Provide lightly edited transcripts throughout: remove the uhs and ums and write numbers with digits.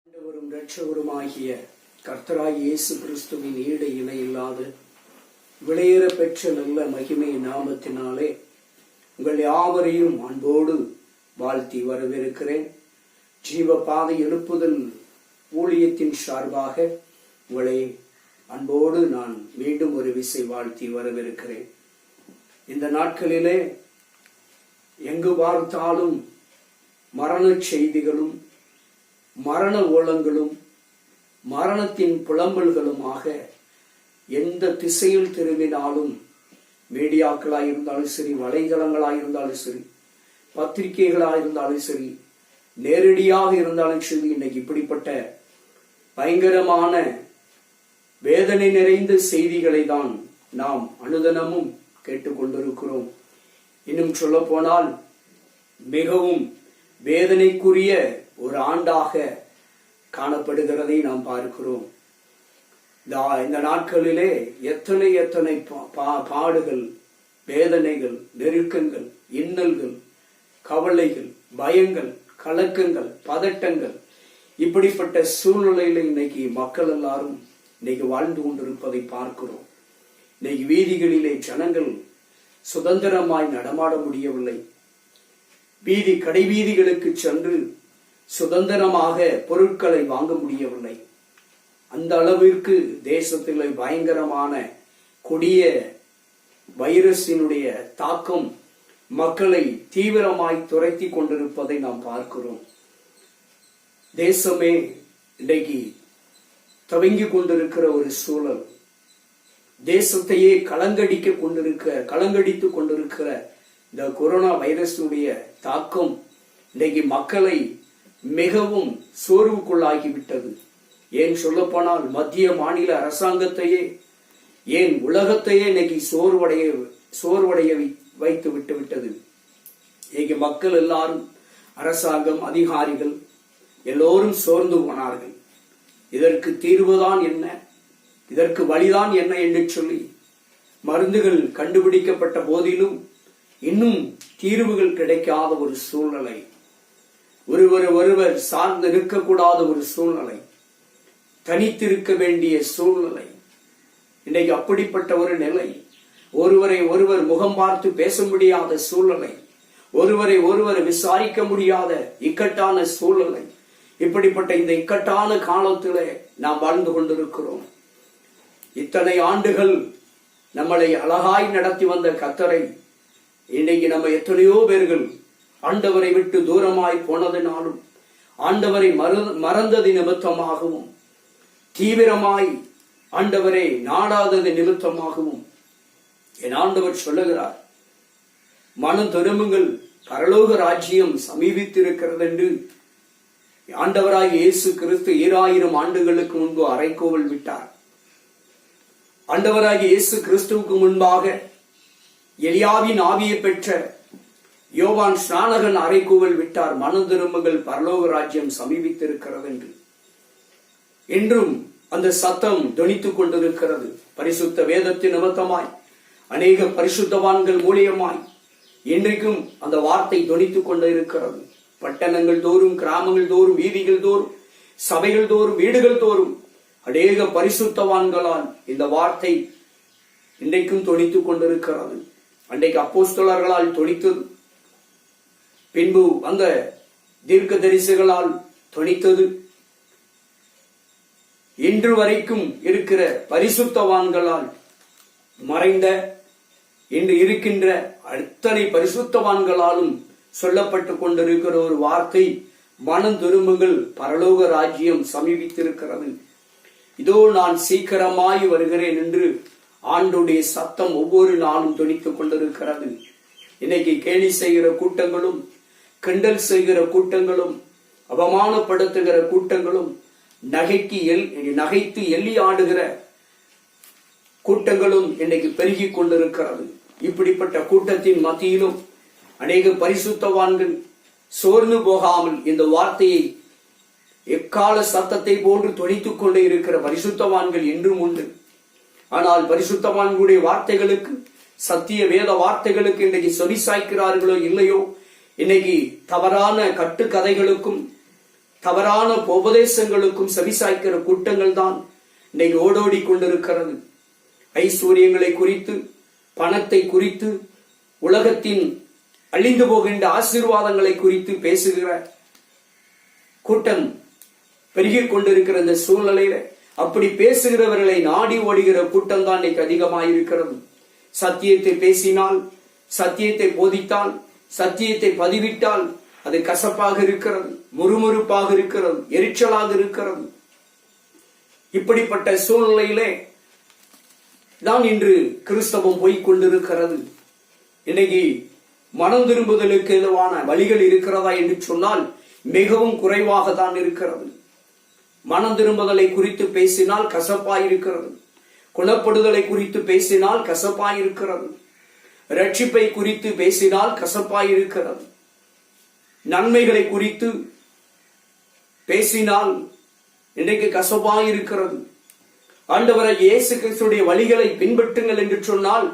ஆண்டவரும் இரட்சகருமாகிய கர்த்தராகிய இயேசு கிறிஸ்துவின் ஈடு இணை இல்லாத விலையேற பெற்ற நல்ல மகிமை நாமத்தினாலே உங்கள் யாவரையும் அன்போடு வாழ்த்தி வரவேற்கிறேன். ஜீவ பாதை எழுப்புதல் ஊழியத்தின் சார்பாக உங்களை அன்போடு நான் மீண்டும் ஒரு விசை வாழ்த்தி வரவேற்கிறேன். இந்த நாட்களிலே எங்கு பார்த்தாலும் மரண செய்திகளும் மரண ஓலங்களும் மரணத்தின் புலம்பல்களுமாக எந்த திசையில் திரும்பினாலும் மீடியாக்களாயிருந்தாலும் சரி, வலைதளங்களாயிருந்தாலும் சரி, பத்திரிகைகளாயிருந்தாலும் சரி, நேரடியாக இருந்தாலும் சரி, இன்னைக்கு இப்படிப்பட்ட பயங்கரமான வேதனை நிறைந்த செய்திகளை தான் நாம் அனுதினமும் கேட்டுக்கொண்டிருக்கிறோம். இன்னும் சொல்ல போனால் மிகவும் வேதனைக்குரிய ஒரு ஆண்டாக காணப்படுகிறதை நாம் பார்க்கிறோம். இந்த நாட்களிலே எத்தனை பாடுகள், வேதனைகள், நெருக்கங்கள், இன்னல்கள், கவலைகள், பயங்கள், கலக்கங்கள், பதட்டங்கள், இப்படிப்பட்ட சூழ்நிலையில இன்னைக்கு மக்கள் எல்லாரும் இன்னைக்கு வாழ்ந்து கொண்டிருப்பதை பார்க்கிறோம். இன்னைக்கு வீதிகளிலே ஜனங்கள் சுதந்திரமாய் நடமாட முடியவில்லை. கடை வீதிகளுக்கு சென்று சுதந்திரமாக பொருட்களை வாங்க முடியவில்லை. அந்த அளவிற்கு தேசத்தில் பயங்கரமான கொடிய வைரஸினுடைய தாக்கம் மக்களை தீவிரமாய் துரத்தி கொண்டிருப்பதை நாம் பார்க்கிறோம். தேசமே இன்றைக்கு துவங்கி கொண்டிருக்கிற ஒரு சூழல், தேசத்தையே கலங்கடித்துக் கொண்டிருக்கிற இந்த கொரோனா வைரஸுடைய தாக்கம் இன்றைக்கு மக்களை மிகவும் சோர்வுக்குள்ளாகிவிட்டது. ஏன் சொல்ல போனால் மத்திய மாநில அரசாங்கத்தையே, ஏன் உலகத்தையே இன்னைக்கு சோர்வடைய வைத்து விட்டது. இன்னைக்கு மக்கள் எல்லாரும், அரசாங்கம், அதிகாரிகள் எல்லோரும் சோர்ந்து போனார்கள். இதற்கு தீர்வுதான் என்ன, இதற்கு வழிதான் என்ன என்று சொல்லி மருந்துகள் கண்டுபிடிக்கப்பட்ட போதிலும் இன்னும் தீர்வுகள் கிடைக்காத ஒரு சூழ்நிலை, ஒருவர் சார்ந்து இருக்கக்கூடாத ஒரு சூழ்நிலை, தனித்திருக்க வேண்டிய சூழ்நிலை, இன்னைக்கு அப்படிப்பட்ட ஒரு நிலை, ஒருவர் முகம் பார்த்து பேச முடியாத சூழ்நிலை, ஒருவர் விசாரிக்க முடியாத இக்கட்டான சூழ்நிலை. இப்படிப்பட்ட இந்த இக்கட்டான காலத்திலே நாம் வாழ்ந்து கொண்டிருக்கிறோம். இத்தனை ஆண்டுகள் நம்மளை அழகாய் நடத்தி வந்த கர்த்தரை இன்னைக்கு நம்ம எத்தனையோ பேர்கள் ஆண்டவரை விட்டு தூரமாய் போனதினாலும், ஆண்டவரை மறந்தது நிமித்தமாகவும், தீவிரமாய் ஆண்டவரை நாடாதது நிமித்தமாகவும் என் ஆண்டவர் சொல்லுகிறார், மனம் திரும்புங்கள், பரலோக ராஜ்யம் சமீபித்திருக்கிறது என்று ஆண்டவராய் இயேசு கிறிஸ்து 2000 ஆண்டுகளுக்கு முன்பு அறைகோவல் விட்டார். ஆண்டவராகிய இயேசு கிறிஸ்துவுக்கு முன்பாக எலியாவின் ஆவியை பெற்ற யோவான் ஸ்நானகன் அறைகூவல் விட்டார், மனம் திரும்புங்கள், பரலோக ராஜ்யம் சமீபித்திருக்கிறது என்று. என்றும் அந்த சத்தம் தொனித்துக் கொண்டிருக்கிறது. பரிசுத்த வேதத்தின் நிமித்தமாய் அநேக பரிசுத்தவான்கள் மூலியமாய் இன்றைக்கும் அந்த வார்த்தை தொனித்துக் கொண்டிருக்கிறது. பட்டணங்கள் தோறும், கிராமங்கள் தோறும், வீதிகள் தோறும், சபைகள் தோறும், வீடுகள் தோறும் அநேக பரிசுத்தவான்களால் இந்த வார்த்தை இன்றைக்கும் தொனித்துக் கொண்டிருக்கிறது. அன்றைக்கு அப்போஸ்தலர்களால் தொனித்தது, பின்பு அந்த தீர்க்க தரிசிகளால் தொனித்தது, இன்று வரைக்கும் இருக்கிற பரிசுத்தவான்களால் மறைந்த இன்று இருக்கின்ற அத்தனை பரிசுத்தவான்களாலும் சொல்லப்பட்டு கொண்டிருக்கிற ஒரு வார்த்தை, மனம் திரும்புங்கள், பரலோக ராஜ்யம் சமீபித்திருக்கிறது, இதோ நான் சீக்கிரமாய் வருகிறேன் என்று ஆண்டுடைய சத்தம் ஒவ்வொரு நாளும் தொனித்துக் கொண்டிருக்கிறது. இன்னைக்கு கேலி செய்கிற கூட்டங்களும், கிண்டல் செய்கிற கூட்டங்களும், அவமானப்படுத்துகிற கூட்டங்களும், நகைத்து எள்ளி ஆடுகிற கூட்டங்களும் இன்னைக்கு பெருகி கொண்டிருக்கிறது. இப்படிப்பட்ட கூட்டத்தின் மத்தியிலும் அநேக பரிசுத்தவான்கள் சோர்ந்து போகாமல் இந்த வார்த்தையை எக்கால சத்தத்தை போன்று தொனித்துக் கொண்டே இருக்கிற பரிசுத்தவான்கள் என்றும் உண்டு. ஆனால் பரிசுத்தவான்களுடைய வார்த்தைகளுக்கு, சத்திய வேத வார்த்தைகளுக்கு இன்றைக்கு செவி சாய்க்கிறார்களோ இல்லையோ, இன்னைக்கு தவறான கட்டுக்கதைகளுக்கும் தவறான உபதேசங்களுக்கும் செவிசாய்க்கிற கூட்டங்கள் தான் இன்னைக்கு ஓடோடி கொண்டிருக்கிறது. ஐஸ்வர்யங்களை குறித்து, பணத்தை குறித்து, உலகத்தின் அழிந்து போகின்ற ஆசீர்வாதங்களை குறித்து பேசுகிற கூட்டம் பெருகிக் கொண்டிருக்கிற இந்த சூழ்நிலையில அப்படி பேசுகிறவர்களை நாடி ஓடுகிற கூட்டம் தான் இன்னைக்கு அதிகமாயிருக்கிறது. சத்தியத்தை பேசினால், சத்தியத்தை போதித்தால், சத்தியத்தை பதிவிட்டால் அது கசப்பாக இருக்கிறது, முறுமுறுப்பாக இருக்கிறது, எரிச்சலாக இருக்கிறது. இப்படிப்பட்ட சூழ்நிலையிலே தான் இன்று கிறிஸ்தவம் போய்கொண்டிருக்கிறது. இன்னைக்கு மனம் திரும்புதலுக்கு எதுவான வழிகள் இருக்கிறதா என்று சொன்னால் மிகவும் குறைவாக தான் இருக்கிறது. மனம் திரும்புதலை குறித்து பேசினால் கசப்பாயிருக்கிறது, குணப்படுதலை குறித்து பேசினால் கசப்பாயிருக்கிறது, ரட்சிப்பை குறித்து பேசினால் கசப்பாயிருக்கிறது, நன்மைகளை குறித்து பேசினால் இன்றைக்கு கசப்பாயிருக்கிறது. ஆண்டவரை இயேசு கிறிஸ்துடைய வழிகளை பின்பற்றுங்கள் என்று சொன்னால்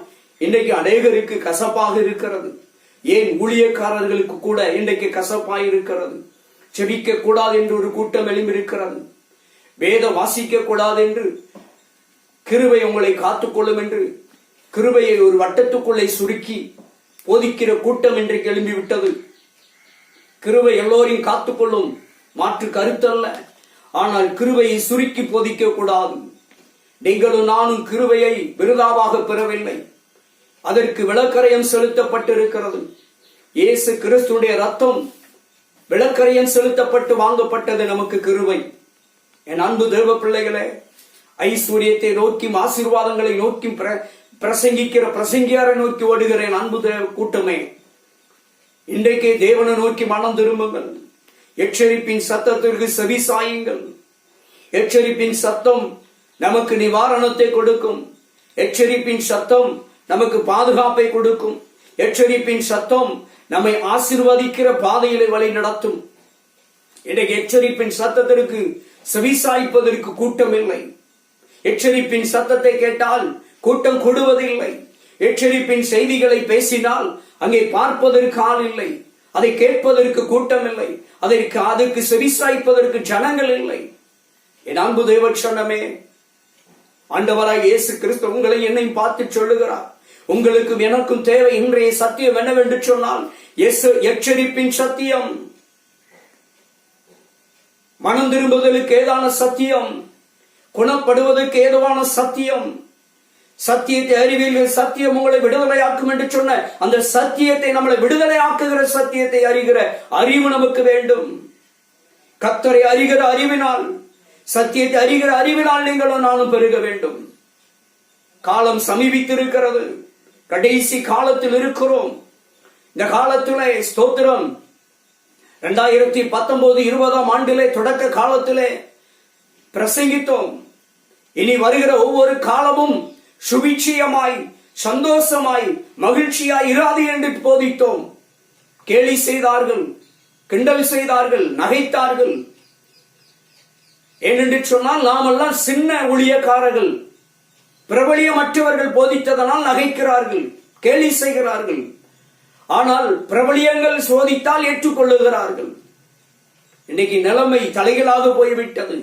இன்றைக்கு அநேகருக்கு கசப்பாக இருக்கிறது. ஏன் ஊழியக்காரர்களுக்கு கூட இன்றைக்கு கசப்பாயிருக்கிறது. செபிக்க கூடாது என்று ஒரு கூட்டம் எழும்பியிருக்கிறது. வேதம் வாசிக்க கூடாது என்று, கிருபை உங்களை காத்துக்கொள்ளும் என்று கிருபையை ஒரு வட்டத்துக்குள்ளே சுருக்கி போதிக்கிற கூட்டம் இன்றைக்கு எழும்பிவிட்டது. கிருபை எல்லோரையும் காத்துக்கொள்ளும், மாற்று கருத்தல்ல. ஆனால் கிருபையை சுருக்கி போதிக்க கூடாது. நீங்களும் நானும் கிருபையை விருதாவாக பெறவில்லை, அதற்கு விளக்கரையம் செலுத்தப்பட்டிருக்கிறது. இயேசு கிறிஸ்துடைய ரத்தம் விளக்கரையம் செலுத்தப்பட்டு வாங்கப்பட்டது நமக்கு கிருபை. என் அன்பு தேவ பிள்ளைகளே, ஐஸ்வர்யத்தை நோக்கி, ஆசீர்வாதங்களை நோக்கி பிரசங்கிக்கிற பிரசங்கியாரை நோக்கி ஓடுகிற என் அன்பு தேவ கூட்டமே, இன்றைக்கே தேவனை நோக்கி மனம் திரும்புங்கள். எச்சரிப்பின் சத்தத்திற்கு செவி சாயுங்கள். எச்சரிப்பின் சத்தம் நமக்கு நிவாரணத்தை கொடுக்கும். எச்சரிப்பின் சத்தம் நமக்கு பாதுகாப்பை கொடுக்கும். எச்சரிப்பின் சத்தம் நம்மை ஆசீர்வதிக்கிற பாதையிலே வழி நடத்தும். இன்றைக்கு எச்சரிப்பின் சத்தத்திற்கு செவிசாய்ப்பதற்கு கூட்டம் இல்லை. எச்சரிப்பின் சத்தத்தை கேட்டால் கூட்டம் கொடுவதில்லை. எச்சரிப்பின் செய்திகளை பேசினால் அங்கே பார்ப்பதற்கு ஆள் இல்லை, அதை கேட்பதற்கு கூட்டம் இல்லை, அதற்கு செவிசாய்ப்பதற்கு ஜனங்கள் இல்லை. என் அன்பு தேவ சொன்னமே, ஆண்டவராய் இயேசு கிறிஸ்து உங்களை என்னையும் பார்த்து சொல்லுகிறார், உங்களுக்கும் எனக்கும் தேவை இன்றைய சத்தியம் என்னவென்று சொன்னால் எச்சரிப்பின் சத்தியம். மனம் திரும்புவதற்கு ஏதான சத்தியம், குணப்படுவதற்கு ஏதுவான சத்தியம், சத்தியத்தை அறிவீர்கள், சத்தியம் உங்களை விடுதலையாக்கும் என்று சொன்ன அந்த சத்தியத்தை, நம்மளை விடுதலையாக்குகிற சத்தியத்தை அறிகிற அறிவு நமக்கு வேண்டும். கர்த்தரை அறிகிற அறிவினால், சத்தியத்தை அறிகிற அறிவினால் நீங்களும் நானும் பெருக வேண்டும். காலம் சமீபித்திருக்கிறது, கடைசி காலத்தில் இருக்கிறோம். இந்த காலத்திலே ஸ்தோத்திரம் 2019-20 ஆண்டிலே தொடக்க காலத்திலே பிரசங்கித்தோம். இனி வருகிற ஒவ்வொரு காலமும் சுபிட்சியமாய், சந்தோஷமாய், மகிழ்ச்சியாய் இராது என்று போதித்தோம். கேலி செய்தார்கள், கிண்டல் செய்தார்கள், நகைத்தார்கள். ஏனென்று சொன்னால் நாம் எல்லாம் சின்ன ஊழியக்காரர்கள், பிரபலியமற்றவர்கள் போதித்ததனால் நகைக்கிறார்கள், கேலி செய்கிறார்கள். ஆனால் பிரபலியங்கள் சோதித்தால் ஏற்றுக்கொள்ளுகிறார்கள். இன்னைக்கு நிலைமை தலைகளாக போய்விட்டது.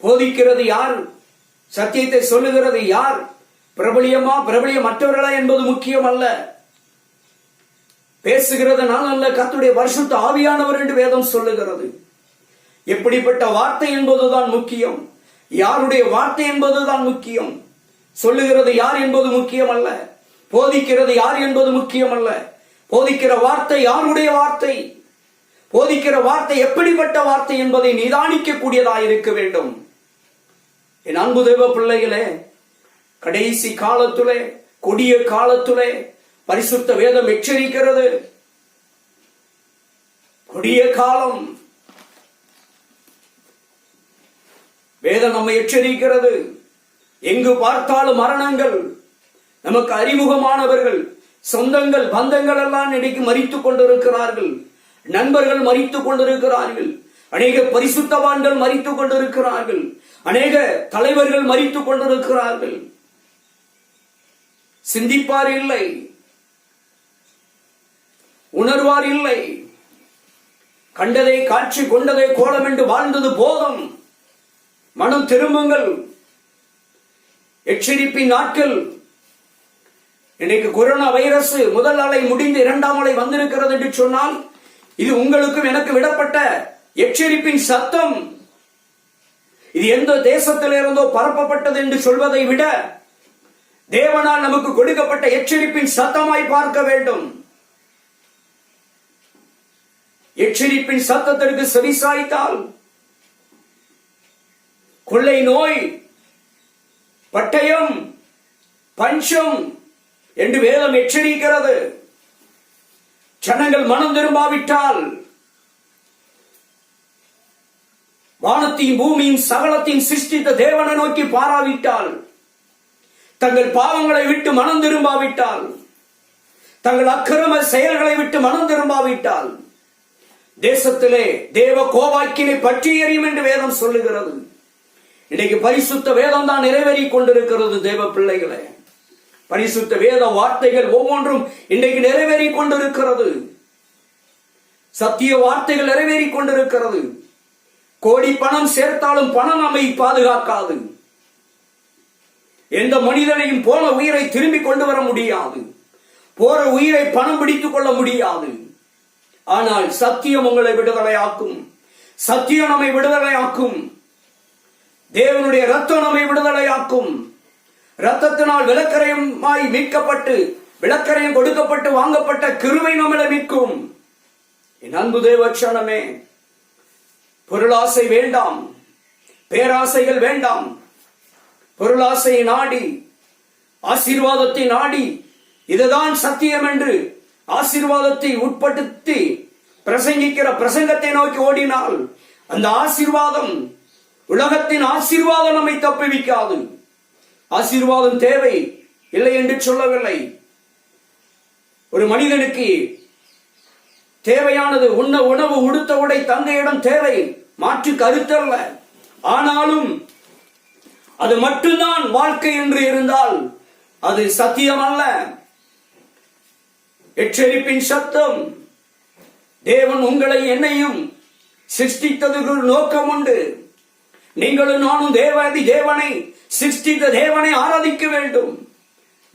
போதிக்கிறது யார்? சத்தியத்தை சொல்லுகிறது யார்? பிரபலியமா பிரபலியமற்றவர்களா என்பது முக்கியம் அல்ல. பேசுகிறது நான் அல்ல, கர்த்தருடைய பரிசுத்த ஆவியானவர் என்று வேதம் சொல்லுகிறது. எப்படிப்பட்ட வார்த்தை என்பதுதான் முக்கியம், யாருடைய வார்த்தை என்பதுதான் முக்கியம். சொல்லுகிறது யார் என்பது முக்கியம் அல்ல, போதிக்கிறது யார் என்பது முக்கியம் அல்ல. போதிக்கிற வார்த்தை யாருடைய வார்த்தை, போதிக்கிற வார்த்தை எப்படிப்பட்ட வார்த்தை என்பதை நிதானிக்க கூடியதாக இருக்க வேண்டும். என் அன்பு தேவ பிள்ளைகளே, கடைசி காலத்திலே, கொடிய காலத்திலே பரிசுத்த வேதம் எச்சரிக்கிறது. கொடிய காலம், வேதம் நம்மை எச்சரிக்கிறது. எங்கு பார்த்தாலும் மரணங்கள். நமக்கு அறிமுகமானவர்கள், சொந்தங்கள், பந்தங்கள் எல்லாம் இன்னைக்கு மரித்துக் கொண்டிருக்கிறார்கள். நண்பர்கள் மரித்துக் கொண்டிருக்கிறார்கள். அநேக பரிசுத்தவான்கள் மரித்துக் கொண்டிருக்கிறார்கள். அநேக தலைவர்கள் மரித்துக் கொண்டிருக்கிறார்கள். சிந்திப்பார் இல்லை, உணர்வார் இல்லை. கண்டதை காட்சி கொண்டதை கோலம் என்று வாழ்ந்தது போதும். மனம் திரும்புங்கள். எச்சரிப்பின் நாட்கள். இன்றைக்கு கொரோனா வைரஸ் முதல் அலை முடிந்து இரண்டாம் அலை வந்திருக்கிறது என்று சொன்னால் இது உங்களுக்கும் எனக்கு விடப்பட்ட எச்சரிப்பின் சத்தம். இது எந்த தேசத்திலிருந்தோ பரப்பப்பட்டது என்று சொல்வதை விட தேவனால் நமக்கு கொடுக்கப்பட்ட எச்சரிப்பின் சத்தமாய் பார்க்க வேண்டும். எச்சரிப்பின் சத்தத்திற்கு செவிசாய்த்தால் கொள்ளை நோய், பட்டயம், பஞ்சம் என்று வேதம் எச்சரிக்கிறது. ஜனங்கள் மனம் திரும்பாவிட்டால் வானத்தையும் பூமியின் சகலத்தையும் சிருஷ்டித்த தேவனை நோக்கி பாராவிட்டால், தங்கள் பாவங்களை விட்டு மனம் திரும்பாவிட்டால், தங்கள் அக்கிரம செயல்களை விட்டு மனம் திரும்பாவிட்டால் தேசத்திலே தேவ கோபாக்கினை பற்றி எறியும் என்று வேதம் சொல்லுகிறது. இன்னைக்கு பரிசுத்த வேதம் தான் நிறைவேறிக் கொண்டிருக்கிறது. தேவ பிள்ளைகளே, பரிசுத்த வேத வார்த்தைகள் ஒவ்வொன்றும் இன்றைக்கு நிறைவேறிக் கொண்டிருக்கிறது. சத்திய வார்த்தைகள் நிறைவேறிக் கொண்டிருக்கிறது. கோடி பணம் சேர்த்தாலும் பணம் நம்மை பாதுகாக்காது. எந்த மனிதனையும் போன உயிரை திரும்பி கொண்டு வர முடியாது. போற உயிரை பணம் பிடித்துக் கொள்ள முடியாது. ஆனால் சத்தியம் உங்களை விடுதலையாக்கும். சத்தியம் நம்மை விடுதலையாக்கும். தேவனுடைய இரத்தம் நம்மை விடுதலையாக்கும். இரத்தத்தினால் விலக்கரையுமாய் மீட்கப்பட்டு விலக்கரையும் கொடுக்கப்பட்டு வாங்கப்பட்ட கிருபை நம்மளை மீட்கும். என் அன்பு தேவச்சனமே, பொருளாசை வேண்டாம், பேராசைகள் வேண்டாம். பொருளாசையை நாடி, ஆசீர்வாதத்தை நாடி, இதுதான் சத்தியம் என்று ஆசீர்வாதத்தை உட்படுத்தி பிரசங்கிக்கிற பிரசங்கத்தை நோக்கி ஓடினால் அந்த ஆசீர்வாதம், உலகத்தின் ஆசீர்வாதம் நம்மை தப்புவிக்காது. ஆசீர்வாதம் தேவை, இல்லை என்று சொல்லவில்லை. ஒரு மனிதனுக்கு தேவையானது உண்ண உணவு, உடுத்த உடை, தங்க இடம் தேவை, மாற்று கருத்தல்ல. ஆனாலும் அது மட்டும்தான் வாழ்க்கை என்று இருந்தால் அது சத்தியம் அல்ல. எச்சரிப்பின் சத்தம். தேவன் உங்களை என்னையும் சிருஷ்டித்ததுக்கு ஒரு நோக்கம் உண்டு. நீங்களும் நானும் தேவனை சிருஷ்டித்த தேவனை ஆராதிக்க வேண்டும்.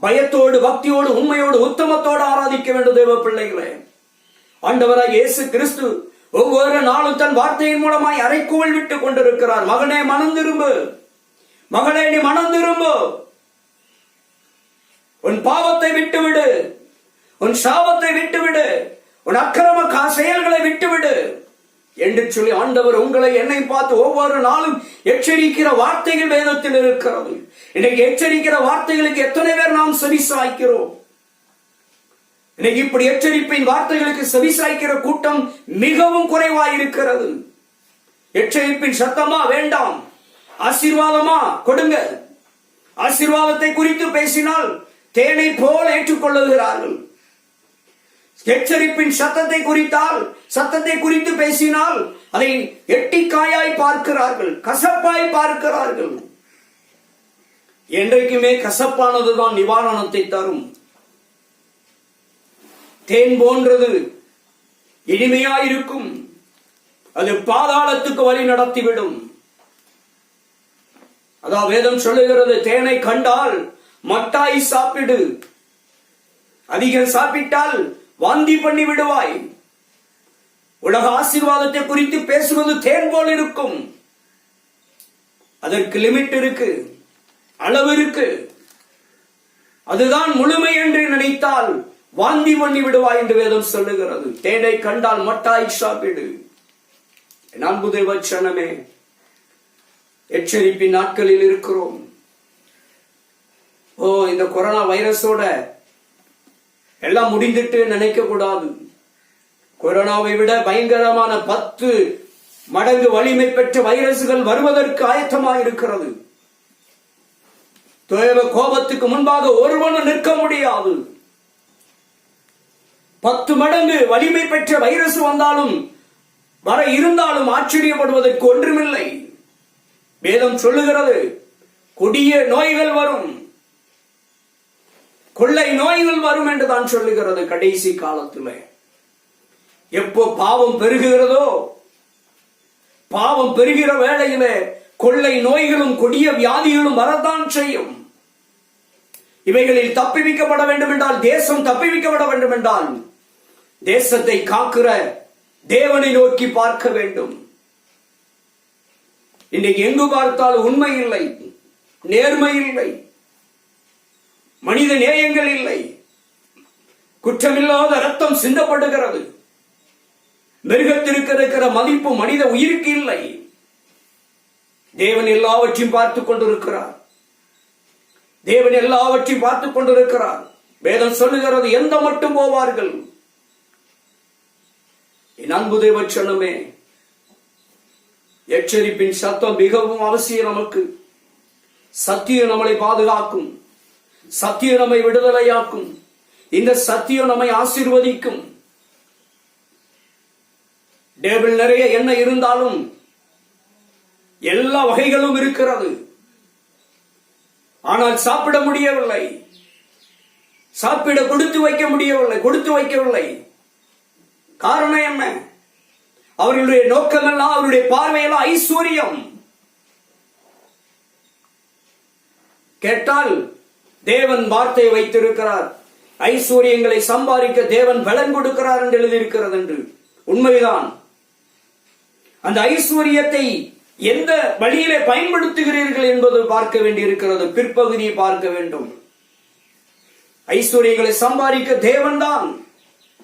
பயத்தோடு, பக்தியோடு, உண்மையோடு, உத்தமத்தோடு ஆராதிக்க வேண்டும். தேவ பிள்ளைகளே, ஆண்டவராய் இயேசு கிறிஸ்து ஒவ்வொரு நாளும் தன் வார்த்தையின் மூலமாய் அறைகூவல் விட்டுக் கொண்டிருக்கிறார். மகனே மனம் திரும்பு, மகளே நீ மனம் திரும்பு, உன் பாவத்தை விட்டுவிடு, உன் சாபத்தை விட்டுவிடு, உன் அக்கிரம செயல்களை விட்டுவிடு என்று சொல்லி ஆண்டவர் உங்களை என்னை பார்த்து ஒவ்வொரு நாளும் எச்சரிக்கிற வார்த்தைகள் வேதத்தில் இருக்கிறது. இன்னைக்கு எச்சரிக்கிற வார்த்தைகளுக்கு எத்தனை பேர் நாம் செவிசாய்க்கிறோம்? இன்னைக்கு இப்படி எச்சரிப்பின் வார்த்தைகளுக்கு செவிசாய்க்கிற கூட்டம் மிகவும் குறைவாயிருக்கிறது. எச்சரிப்பின் சத்தமா வேண்டாம், ஆசீர்வாதமா கொடுங்க. ஆசீர்வாதத்தை குறித்து பேசினால் தேனை போல் ஏற்றுக்கொள்ளுகிறார்கள். எச்சரிப்பின் சத்தத்தை குறித்து பேசினால் அதை எட்டிக்காயாய் பார்க்கிறார்கள், கசப்பாய் பார்க்கிறார்கள். என்றைக்குமே கசப்பானதுதான் நிவாரணத்தை தரும். தேன் போன்றது இனிமையாயிருக்கும், அது பாதாளத்துக்கு வழி நடத்திவிடும். அதான் வேதம் சொல்லுகிறது, தேனை கண்டால் மட்டாய் சாப்பிடு, அதிகம் சாப்பிட்டால் வாந்தி பண்ணி விடுவாய். உலக ஆசீர்வாதத்தை குறித்து பேசுவது தேன் போல் இருக்கும். அதற்கு லிமிட் இருக்கு, அளவு இருக்கு. அதுதான் முழுமை என்று நினைத்தால் வாந்தி பண்ணி விடுவாய் என்று வேதம் சொல்லுகிறது. தேனை கண்டால் மட்டாய் சாப்பிடு. அன்பு தேவச்சனமே, எச்சரிப்பின் நாட்களில் இருக்கிறோம். இந்த கொரோனா வைரஸோட எல்லாம் முடிந்துட்டு நினைக்க கூடாது. கொரோனாவை விட பயங்கரமான 10 மடங்கு வலிமை பெற்ற வைரஸ்கள் வருவதற்கு ஆயத்தமாக இருக்கிறது. தேவ கோபத்துக்கு முன்பாக ஒருவனும் நிற்க முடியாது. 10 மடங்கு வலிமை பெற்ற வைரஸ் வந்தாலும் வர இருந்தாலும் ஆச்சரியப்படுவதற்கு ஒன்றுமில்லை. வேதம் சொல்லுகிறது, கொடிய நோய்கள் வரும், கொள்ளை நோய்கள் வரும் என்று தான் சொல்லுகிறது. கடைசி காலத்தில் எப்போ பாவம் பெருகுகிறதோ, பாவம் பெருகிற வேளையிலே கொள்ளை நோய்களும் கொடிய வியாதிகளும் வரத்தான் செய்யும். இவைகளில் தப்பிவிக்கப்பட வேண்டும் என்றால், தேசம் தப்பிவிக்கப்பட வேண்டும் என்றால், தேசத்தை காக்கிற தேவனை நோக்கி பார்க்க வேண்டும். இன்றைக்கு எங்கு பார்த்தாலும் உண்மை இல்லை, நேர்மை இல்லை, மனித நேயங்கள் இல்லை, குற்றமில்லாத ரத்தம் சிந்தப்படுகிறது. மிருகத்திற்கு இருக்கிற மதிப்பு மனித உயிருக்கு இல்லை. தேவன் எல்லாவற்றையும் பார்த்துக் கொண்டிருக்கிறார். தேவன் எல்லாவற்றையும் பார்த்துக் கொண்டிருக்கிறார். வேதம் சொல்லுகிறது, எந்த மட்டும் போவார்கள்? என் அன்பு தேவ சொன்னமே, எச்சரிப்பின் சத்தம் மிகவும் அவசியம். நமக்கு சத்தியம் நம்மளை பாதுகாக்கும், சத்தியம் நம்மை விடுதலையாக்கும், இந்த சத்தியம் நம்மை ஆசீர்வதிக்கும். டேபிள் நிறைய என்ன இருந்தாலும் எல்லா வகைகளும் இருக்கிறது, ஆனால் சாப்பிட முடியவில்லை, சாப்பிட கொடுத்து வைக்கவில்லை. காரணம் என்ன? அவர்களுடைய நோக்கமெல்லாம், அவருடைய பார்வையெல்லாம் ஐஸ்வர்யம். கேட்டால் தேவன் வார்த்தையை வைத்திருக்கிறார், ஐஸ்வர்யங்களை சம்பாதிக்க தேவன் பலன் கொடுக்கிறார் என்று எழுதியிருக்கிறது என்று. உண்மைதான். அந்த ஐஸ்வர்யத்தை எந்த வழியிலே பயன்படுத்துகிறீர்கள் என்பது பார்க்க வேண்டியிருக்கிறது. பிற்பகுதியை பார்க்க வேண்டும். ஐஸ்வர்யங்களை சம்பாதிக்க தேவன் தான்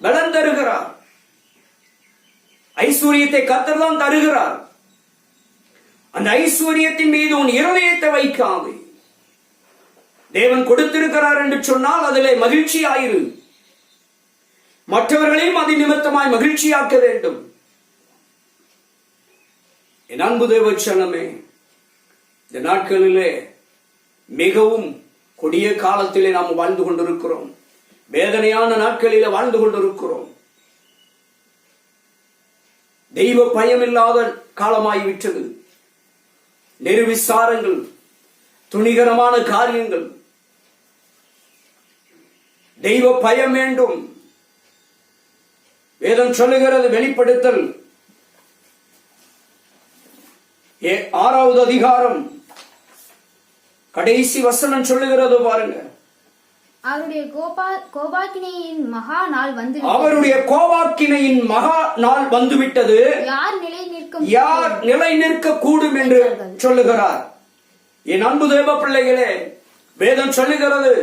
பலன் தருகிறார். ஐஸ்வர்யத்தை கர்த்தர் தான் தருகிறார். அந்த ஐஸ்வர்யத்தின் மீது உன் இருதயத்தை வைக்காது. தேவன் கொடுத்திருக்கிறார் என்று சொன்னால் அதிலே மகிழ்ச்சியாயிரு. மற்றவர்களையும் அது நிமித்தமாய் மகிழ்ச்சியாக்க வேண்டும். என் அன்பு தேவ ஜனமே, இந்த நாட்களிலே மிகவும் கொடிய காலத்திலே நாம் வாழ்ந்து கொண்டிருக்கிறோம். வேதனையான நாட்களிலே வாழ்ந்து கொண்டிருக்கிறோம். தெய்வ பயமில்லாத காலமாகிவிட்டது. நிர்விசாரங்கள், துணிகரமான காரியங்கள். தெய்வ பயம் வேண்டும். வேதம் சொல்லுகிறது, வெளிப்படுத்தல் 6வது அதிகாரம் கடைசி வசனம் சொல்லுகிறது பாருங்க. அவருடைய கோபாக்கினையின் மகா நாள் வந்துவிட்டது. யார் நிலை நிற்க கூடும் என்று சொல்லுகிறார். என் அன்பு தேவ பிள்ளைகளே, வேதம் சொல்லுகிறது,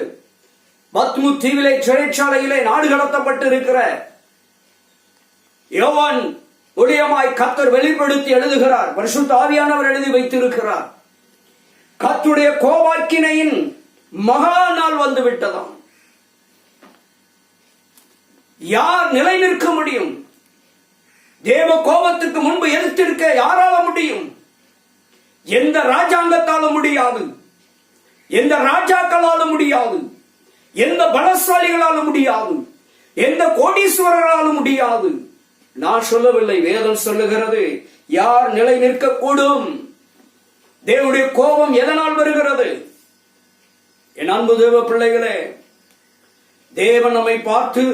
பத்மு தீவிலே சிறைச்சாலையிலே நாடு கடத்தப்பட்டு இருக்கிற யோவான் ஒளியமாய் கர்த்தர் வெளிப்படுத்தி எழுதுகிறார். பரிசுத்த ஆவியானவர் எழுதி வைத்திருக்கிறார். கர்த்தருடைய கோபாக்கினையின் மகா நாள் வந்து விட்டதாம். யார் நிலை நிற்க முடியும்? தேவ கோபத்துக்கு முன்பு எதிர்த்திருக்க யாரால முடியும்? எந்த ராஜாங்கத்தாலும் முடியாது, எந்த ராஜாக்களாலும் முடியாது, எந்த பலசாலிகளாலும் முடியாது, எந்த கோடீஸ்வரர்களாலும் முடியாது. நான் சொல்லவில்லை, வேதம் சொல்லுகிறது. யார் நிலை நிற்க கூடும்? தேவனுடைய கோபம் எதனால் வருகிறது? என் அன்பு தேவ பிள்ளைகளே, தேவன் நம்மை பார்த்து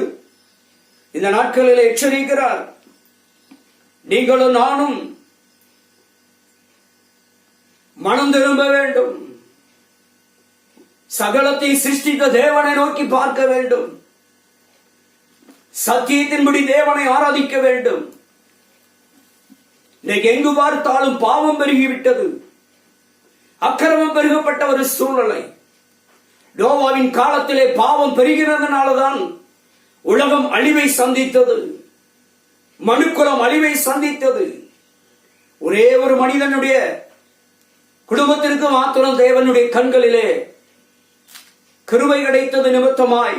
இந்த நாட்களில் எச்சரிக்கிறார். நீங்களும் நானும் மனம் திரும்ப வேண்டும். சகலத்தை சிருஷ்டித்த தேவனை நோக்கி பார்க்க வேண்டும். சத்தியத்தின்படி தேவனை ஆராதிக்க வேண்டும். இன்னைக்கு எங்கு பார்த்தாலும் பாவம் பெருகிவிட்டது, அக்கிரமம் பெருகப்பட்ட ஒரு சூழ்நிலை. நோவாவின் காலத்திலே பாவம் பெருகிறதுனாலதான் உலகம் அழிவை சந்தித்தது, மனுக்குலம் அழிவை சந்தித்தது. ஒரே ஒரு மனிதனுடைய குடும்பத்திற்கு மாத்திரம் தேவனுடைய கண்களிலே கிருபை கிடைத்தது நிமித்தமாய்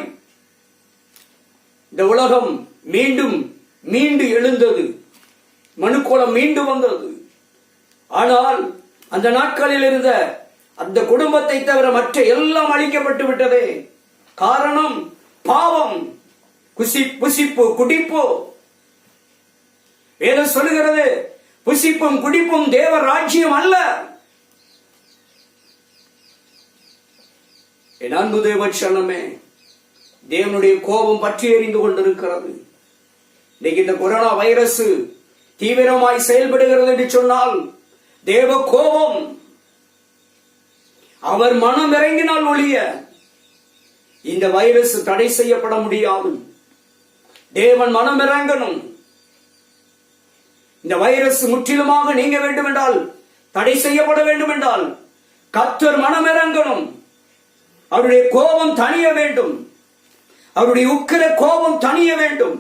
இந்த உலகம் மீண்டு எழுந்தது, மனுக்குலம் மீண்டு வந்தது. ஆனால் அந்த நாட்களில் இருந்த அந்த குடும்பத்தை தவிர மற்ற எல்லாம் அழிக்கப்பட்டு விட்டதே. காரணம் பாவம், புசிப்பு, குடிப்பு. வேதம் சொல்லுகிறது, புசிப்பும் குடிப்பும் தேவ ராஜ்யம் அல்ல. என் அன்பு தேவ சனமே, தேவனுடைய கோபம் பற்றி எறிந்து கொண்டிருக்கிறது. இன்னைக்கு இந்த கொரோனா வைரஸ் தீவிரமாய் செயல்படுகிறது என்று சொன்னால் தேவ கோபம் அவர் மனம் இறங்கினால் ஒழிய இந்த வைரஸ் தடை செய்யப்பட முடியாது. தேவன் மனம் இறங்கணும். இந்த வைரஸ் முற்றிலுமாக நீங்க வேண்டும் என்றால், தடை செய்யப்பட வேண்டும் என்றால் கர்த்தர் மனம் இறங்கணும். அவருடைய கோபம் தணிய வேண்டும். அவருடைய உக்கிர கோபம் தணிய வேண்டும்.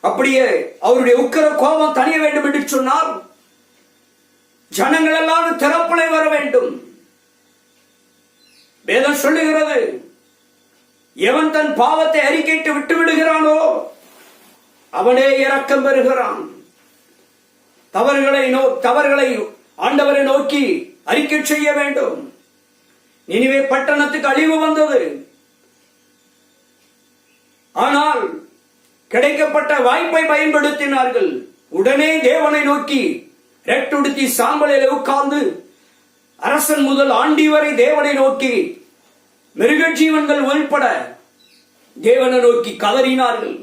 அப்படியே அவருடைய உக்கிர கோபம் தணிய வேண்டும் என்று சொன்னால் ஜனங்கள் எல்லாம் திறப்பலை வர வேண்டும். வேதம் சொல்லுகிறது, எவன் தன் பாவத்தை அறிக்கையிட்டு விட்டு விடுகிறானோ அவனே இரக்கம் பெறுகிறான். தவறுகளை ஆண்டவரை நோக்கி அறிக்கை செய்ய வேண்டும். நினிவே பட்டணத்துக்கு அழிவு வந்தது. ஆனால் கிடைக்கப்பட்ட வாய்ப்பை பயன்படுத்தினார்கள். உடனே தேவனை நோக்கி ரெட்டுடுத்தி சாம்பலில் உட்கார்ந்து அரசன் முதல் ஆண்டி வரை தேவனை நோக்கி, மிருக ஜீவன்கள் உள்பட தேவனை நோக்கி கதறினார்கள்.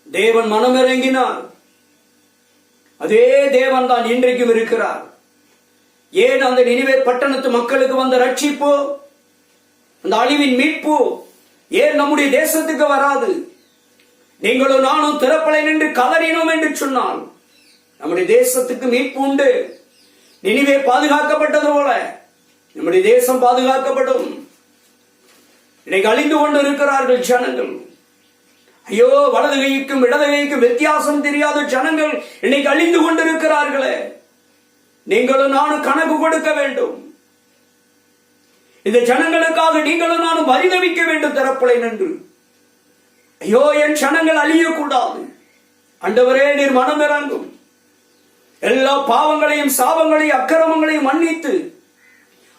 தேவன் மனமிறங்கினார். அதே தேவன் தான் இன்றைக்கும் இருக்கிறார். ஏன் அந்த நினிவே பட்டணத்து மக்களுக்கு வந்த ரட்சிப்பு, அந்த அழிவின் மீட்பு ஏன் நம்முடைய தேசத்துக்கு வராது? நீங்களும் நானும் திறப்பலை நின்று கதறினோம் என்று சொன்னால் நம்முடைய தேசத்துக்கு மீட்பு உண்டு. நினிவே பாதுகாக்கப்பட்டது போல நம்முடைய தேசம் பாதுகாக்கப்படும். இன்னைக்கு அழிந்து கொண்டு இருக்கிறார்கள் ஜனங்கள். ஐயோ, வலது கைக்கும் இடது கைக்கும் வித்தியாசம் தெரியாத ஜனங்கள் இன்னைக்கு அழிந்து கொண்டிருக்கிறார்களே. நீங்களும் நானும் கணக்கு கொடுக்க வேண்டும். இந்த ஜனங்களுக்காக நீங்களும் நானும் பரிதவிக்க வேண்டும் திறப்பலை நின்று. ஐயோ, என் ஜனங்கள் அழியக்கூடாது. ஆண்டவரே, நீர் மனம் இறங்கும். எல்லா பாவங்களையும் சாபங்களையும் அக்கிரமங்களையும் மன்னித்து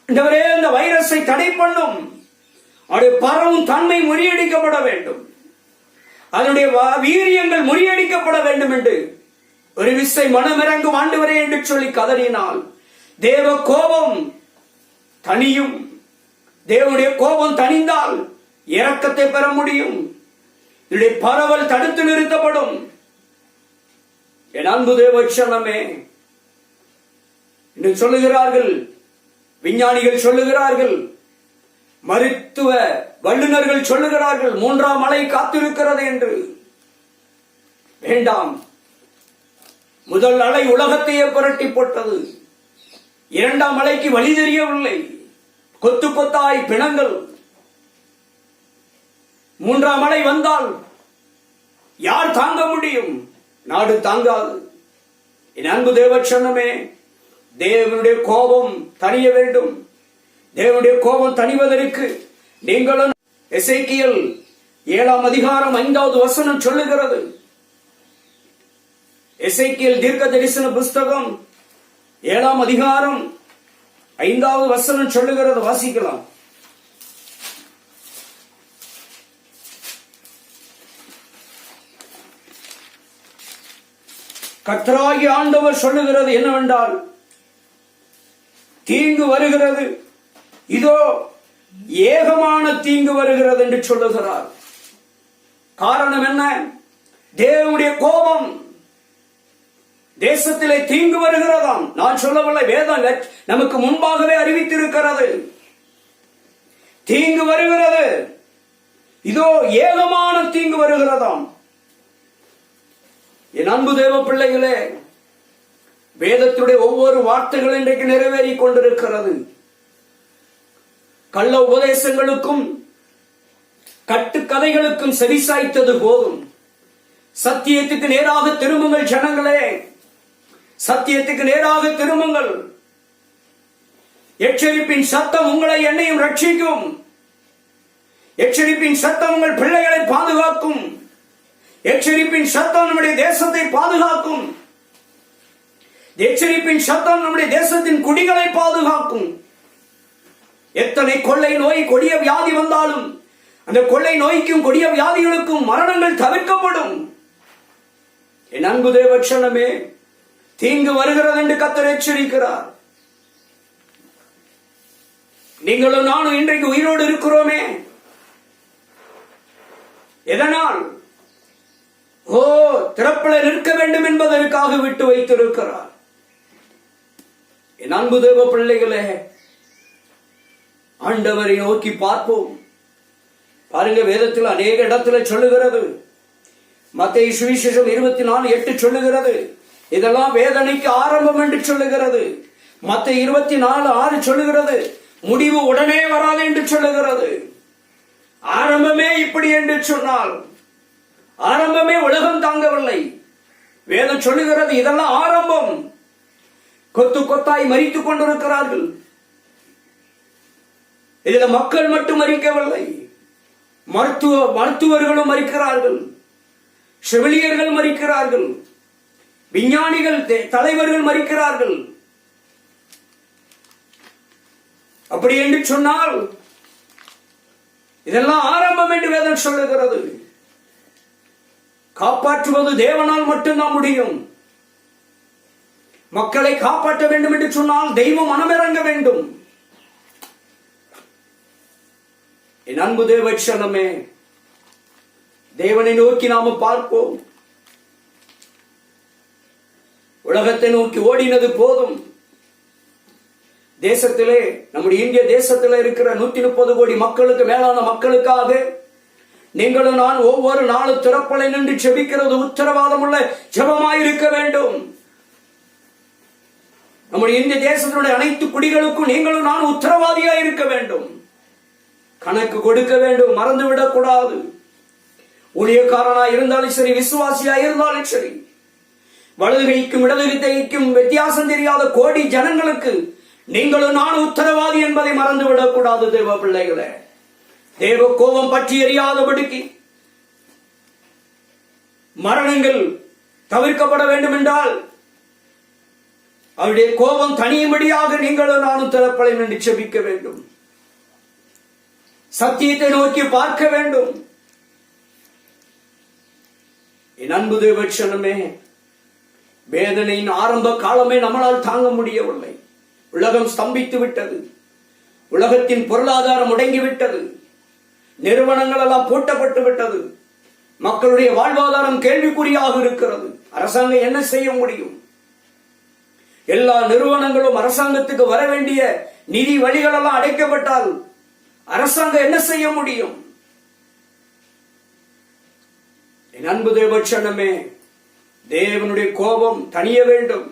ஆண்டவரே இந்த வைரஸை தடை பண்ணும். அது பரவும் தன்மை முறியடிக்கப்பட வேண்டும். அதனுடைய வீரியங்கள் முறியடிக்கப்பட வேண்டும் என்று ஒரு விசை மனமிறங்கும் ஆண்டவரே என்று சொல்லி கதறினால் தேவ கோபம் தனியும். தேவனுடைய கோபம் தணிந்தால் இரக்கத்தை பெற முடியும். இதனுடைய பரவல் தடுத்து நிறுத்தப்படும். என் அன்பு தேவச்சனமே, இன்னும் சொல்லுகிறார்கள், விஞ்ஞானிகள் சொல்லுகிறார்கள், மருத்துவ வல்லுநர்கள் சொல்லுகிறார்கள், 3ஆம் அலை காத்திருக்கிறது என்று. வேண்டாம். முதல் அலை உலகத்தையே புரட்டி போட்டது. 2ஆம் அலைக்கு வழி தெரியவில்லை. கொத்து கொத்தாய் பிணங்கள். 3ஆம் அலை வந்தால் யார் தாங்க முடியும்? நாடு தாங்காது. என் அன்பு தேவச்சனமே, தேவனுடைய கோபம் தணிய வேண்டும். தேவனுடைய கோபம் தணிவதற்கு நீங்களும் எசேக்கியேல் 7ஆம் அதிகாரம் 5வது வசனம் சொல்லுகிறது. எசேக்கியேல் தீர்க்க தரிசன புஸ்தகம் 7ஆம் அதிகாரம் 5வது வசனம் சொல்லுகிறது. வாசிக்கலாம். கர்த்தராகிய ஆண்டவர் சொல்லுகிறது என்னவென்றால், தீங்கு வருகிறது, இதோ ஏகமான தீங்கு வருகிறது என்று சொல்லுகிறார். காரணம் என்ன? தேவனுடைய கோபம். தேசத்திலே தீங்கு வருகிறதாம். நான் சொல்லவில்லை, வேதம் நமக்கு முன்பாகவே அறிவித்திருக்கிறது. தீங்கு வருகிறது, இதோ ஏகமான தீங்கு வருகிறதாம். என் அன்பு தேவ பிள்ளைகளே, வேதத்துடைய ஒவ்வொரு வார்த்தைகளும் இன்றைக்கு நிறைவேறிக் கொண்டிருக்கிறது. கள்ள உபதேசங்களுக்கும் கட்டுக்கதைகளுக்கும் செவிசாய்த்தது போதும். சத்தியத்துக்கு நேராக திரும்புங்கள் ஜனங்களே, சத்தியத்துக்கு நேராக திரும்புங்கள். எச்சரிப்பின் சத்தம் உங்களை என்னையும் ரட்சிக்கும். எச்சரிப்பின் சத்தம் உங்கள் பிள்ளைகளை பாதுகாக்கும். எச்சரிப்பின் சத்தம் நம்முடைய தேசத்தை பாதுகாக்கும். எச்சரிப்பின் சத்தம் நம்முடைய தேசத்தின் குடிகளை பாதுகாக்கும். எத்தனை கொள்ளை நோய், கொடிய வியாதி வந்தாலும் அந்த கொள்ளை நோய்க்கும் கொடிய வியாதிகளுக்கும் மரணங்கள் தவிர்க்கப்படும். என் அன்பு தேவச்சனமே, தீங்கு வருகிறது என்று கர்த்தர் எச்சரிக்கிறார். நீங்களும் நானும் இன்றைக்கு உயிரோடு இருக்கிறோமே. எதனால்? திறப்பில நிற்க வேண்டும் என்பதற்காக விட்டு வைத்திருக்கிறார். என் அன்பு தேவ பிள்ளைகளே, ஆண்டவரை நோக்கி பார்ப்போம். பாருங்க, வேதத்தில் அநேக இடத்துல சொல்லுகிறது. மத்தேயு சுவிசேஷம் 24:8 சொல்லுகிறது. இதெல்லாம் வேதனைக்கு ஆரம்பம் என்று சொல்லுகிறது. மத்தேயு 24:6 சொல்லுகிறது. முடிவு உடனே வராது என்று சொல்லுகிறது. ஆரம்பமே இப்படி என்று சொன்னால், ஆரம்பமே உலகம் தாங்கவில்லை. வேதம் சொல்லுகிறது இதெல்லாம் ஆரம்பம். கொத்து கொத்தாய் மரித்துக் கொண்டிருக்கிறார்கள். இதுல மக்கள் மட்டும் மரிக்கவில்லை, மருத்துவர்களும் மரிக்கிறார்கள், செவிலியர்கள் மரிக்கிறார்கள், விஞ்ஞானிகள் தலைவர்கள் மரிக்கிறார்கள். அப்படி என்று சொன்னால் இதெல்லாம் ஆரம்பம் என்று வேதம் சொல்லுகிறது. காப்பாற்றுவது தேவனால் மட்டும்தான் முடியும். மக்களை காப்பாற்ற வேண்டும் என்று சொன்னால் தெய்வம் மனமிறங்க வேண்டும். என் அன்பு தேவச்சனமே, தேவனை நோக்கி நாம பார்ப்போம். உலகத்தை நோக்கி ஓடினது போதும். தேசத்திலே, நம்முடைய இந்திய தேசத்திலே இருக்கிற 130 கோடி மக்களுக்கு மேலான மக்களுக்காக நீங்களும் நான் ஒவ்வொரு நாளும் திறப்பலை நின்று செபிக்கிறது உத்தரவாதம் உள்ள ஜெபமாயிருக்க வேண்டும். நம்முடைய இந்திய தேசத்தினுடைய அனைத்து குடிகளுக்கும் நீங்களும் நான் உத்தரவாதியா இருக்க வேண்டும். கணக்கு கொடுக்க வேண்டும், மறந்துவிடக் கூடாது. ஊழியக்காரனா இருந்தாலும் சரி, விசுவாசியா இருந்தாலும் சரி, வலதுகைக்கும் இடதுகைக்கும் வித்தியாசம் தெரியாத கோடி ஜனங்களுக்கு நீங்களும் நான் உத்தரவாதி என்பதை மறந்துவிடக் கூடாது. தேவ பிள்ளைகளே, தேவ கோபம் பற்றி எரியாதபடிக்கு மரணங்கள் தவிர்க்கப்பட வேண்டும் என்றால் அவருடைய கோபம் தனியும்படியாக நீங்களும் நானும் திறப்பலை நின்று செபிக்க வேண்டும். சத்தியத்தை நோக்கி பார்க்க வேண்டும். என் அன்பு தேவச்சனமே, வேதனையின் ஆரம்ப காலமே நம்மளால் தாங்க முடியவில்லை. உலகம் ஸ்தம்பித்து விட்டது. உலகத்தின் பொருளாதாரம் முடங்கிவிட்டது. நிறுவனங்கள் எல்லாம் பூட்டப்பட்டு விட்டது. மக்களுடைய வாழ்வாதாரம் கேள்விக்குறியாக இருக்கிறது. அரசாங்கம் என்ன செய்ய முடியும்? எல்லா நிறுவனங்களும் அரசாங்கத்துக்கு வர வேண்டிய நிதி வழிகள் எல்லாம் அடைக்கப்பட்டால் அரசாங்கம் என்ன செய்ய முடியும்? என் அன்பு தேவச்சனமே, தேவனுடைய கோபம் தணிய வேண்டும்.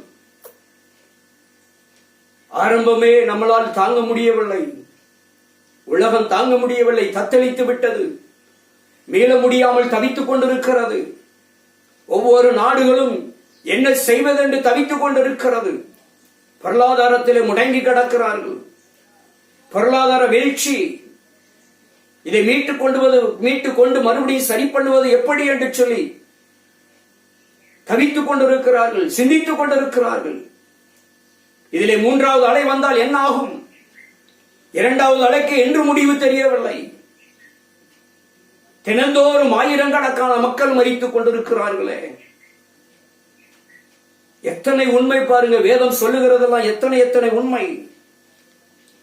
ஆரம்பமே நம்மளால் தாங்க முடியவில்லை. உலகம் தாங்க முடியவில்லை, தத்தளித்து விட்டது. மீள முடியாமல் தவித்துக் கொண்டிருக்கிறது. ஒவ்வொரு நாடுகளும் என்ன செய்வதென்று தவித்துக் கொண்டிருக்கிறது. பொருளாதாரத்திலே முடங்கி கிடக்கிறார்கள். பொருளாதார வீழ்ச்சி. இதை மீட்டுக் கொண்டு மறுபடியும் சரி பண்ணுவது எப்படி என்று சொல்லி தவித்துக் கொண்டிருக்கிறார்கள், சிந்தித்துக் கொண்டிருக்கிறார்கள். இதிலே 3வது அலை வந்தால் என்ன ஆகும்? 2வது அலைக்கு என்று முடிவு தெரியவில்லை. தினந்தோறும் ஆயிரக்கணக்கான மக்கள் மரித்துக் கொண்டிருக்கிறார்களே. எத்தனை உண்மை பாருங்க. வேதம் சொல்லுகிறதெல்லாம் எத்தனை உண்மை.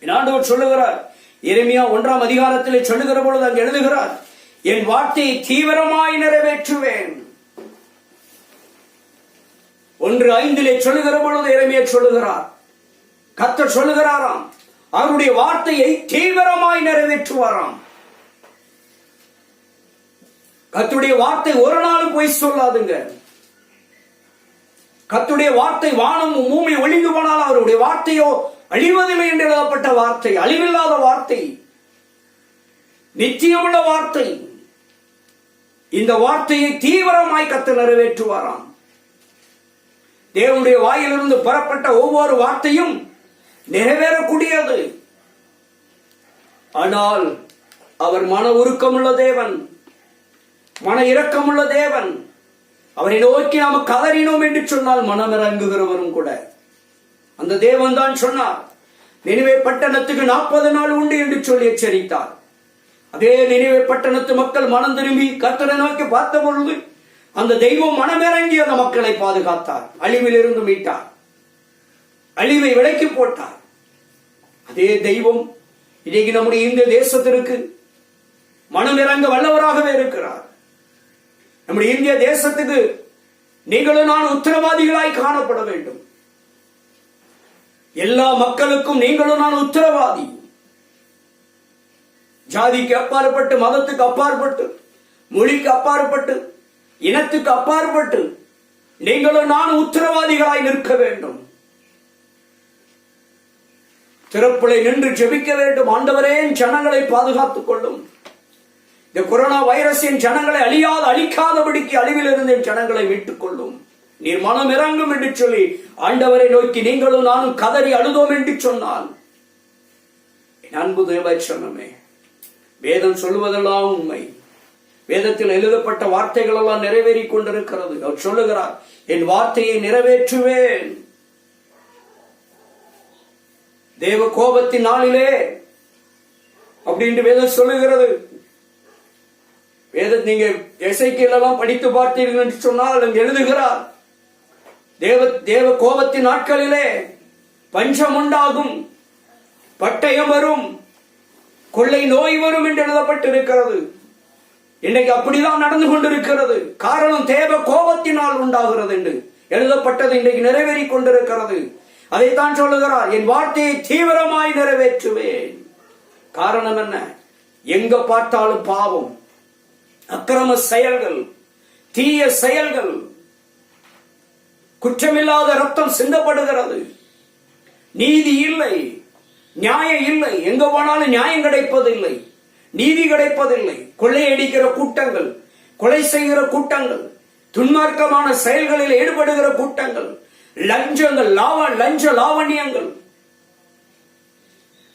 ஆண்டவர் சொல்லுகிறார், எரேமியா 1ஆம் அதிகாரத்திலே சொல்லுகிற பொழுது அங்கு எழுதுகிறார், என் வார்த்தையை தீவிரமாய் நிறைவேற்றுவேன். 1:5 சொல்லுகிற பொழுது எரேமியா சொல்லுகிறார், கர்த்தர் சொல்லுகிறாராம், அவருடைய வார்த்தையை தீவிரமாய் நிறைவேற்றுவாராம். கர்த்தருடைய வார்த்தை ஒரு நாளும் போய் சொல்லாதுங்க. கர்த்தருடைய வார்த்தை வானம் பூமி ஒளிந்து போனால் அவருடைய வார்த்தையோ அழிவதில்லை என்று எழுதப்பட்ட வார்த்தை, அழிவில்லாத வார்த்தை, நிச்சயமுள்ள வார்த்தை. இந்த வார்த்தையை தீவிரமாய் கர்த்தர் நிறைவேற்றுவாராம். தேவனுடைய வாயிலிருந்து பெறப்பட்ட ஒவ்வொரு வார்த்தையும் நிறைவேறக்கூடியது. ஆனால் அவர் மன உருக்கமுள்ள தேவன், மன இரக்கமுள்ள தேவன். அவரை நோக்கி நாம கதறினோம் என்று சொன்னால் மனம் இறங்குகிறவரும் கூட அந்த தேவன் தான் சொன்னார், நினிவே பட்டணத்துக்கு 40 நாள் உண்டு என்று சொல்லி எச்சரித்தார். அதே நினிவே பட்டணத்து மக்கள் மனம் திரும்பி கர்த்தரை நோக்கி பார்த்த பொழுது அந்த தெய்வம் மனமிறங்கி அந்த மக்களை பாதுகாத்தார், அழிவில் இருந்து மீட்டார், அழிவை விலக்கி போட்டார். அதே தெய்வம் இன்னைக்கு நம்முடைய இந்த தேசத்திற்கு மனமிறங்க வல்லவராகவே இருக்கிறார். நம்முடைய இந்திய தேசத்துக்கு நீங்களும் நான் உத்தரவாதிகளாய் காணப்பட வேண்டும். எல்லா மக்களுக்கும் நீங்களும் நான் உத்தரவாதி. ஜாதிக்கு அப்பாற்பட்டு, மதத்துக்கு அப்பாற்பட்டு, மொழிக்கு அப்பாற்பட்டு, இனத்துக்கு அப்பாற்பட்டு நீங்களும் நான் உத்தரவாதிகளாய் நிற்க வேண்டும். திறப்புலை நின்று ஜெபிக்க வேண்டும். ஆண்டவரே, ஜனங்களை பாதுகாத்துக் கொள்ளும். இந்த கொரோனா வைரஸின் ஜனங்களை அழிக்காதபடிக்கு அழிவில் இருந்து ஜனங்களை மீட்டுக் கொள்ளும். நீர் மனம் இறங்கும் என்று சொல்லி ஆண்டவரை நோக்கி நீங்களும் நானும் கதறி அழுதோம் என்று சொன்னால், என் அன்பு தேவ சொன்னமே, வேதம் சொல்லுவதெல்லாம் உண்மை. வேதத்தில் எழுதப்பட்ட வார்த்தைகள் எல்லாம் நிறைவேறிக் கொண்டிருக்கிறது. அவர் சொல்லுகிறார், என் வார்த்தையை நிறைவேற்றுவேன். தேவ கோபத்தின் நாளிலே அப்படின்னு வேதம் சொல்லுகிறது. வேத நீங்க எசேக்கியேல் எல்லாம் படித்து பார்த்தீர்கள் என்று சொன்னால் அங்கு எழுதுகிறார், தேவ கோபத்தின் நாட்களிலே பஞ்சம் உண்டாகும், பட்டயம் வரும், கொள்ளை நோய் வரும் என்று எழுதப்பட்டிருக்கிறது. இன்றைக்கு அப்படிதான் நடந்து கொண்டிருக்கிறது. காரணம் தேவ கோபத்தினால் உண்டாகிறது என்று எழுதப்பட்டது இன்றைக்கு நிறைவேறிக் கொண்டிருக்கிறது. அதைத்தான் சொல்லுகிறார், என் வார்த்தையை தீவிரமாய் நிறைவேற்றுவேன். காரணம் என்ன? எங்க பார்த்தாலும் பாவம், அக்கிரம செயல்கள், தீய செயல்கள், குற்றமில்லாத ரத்தம் சிந்தப்படுகிறது. நீதி இல்லை, நியாயம் இல்லை. எங்க போனாலும் நியாயம் கிடைப்பதில்லை, நீதி கிடைப்பதில்லை. கொள்ளையடிக்கிற கூட்டங்கள், கொலை செய்கிற கூட்டங்கள், துன்மார்க்கமான செயல்களில் ஈடுபடுகிற கூட்டங்கள், லஞ்சங்கள், லஞ்ச லாவண்யங்கள்,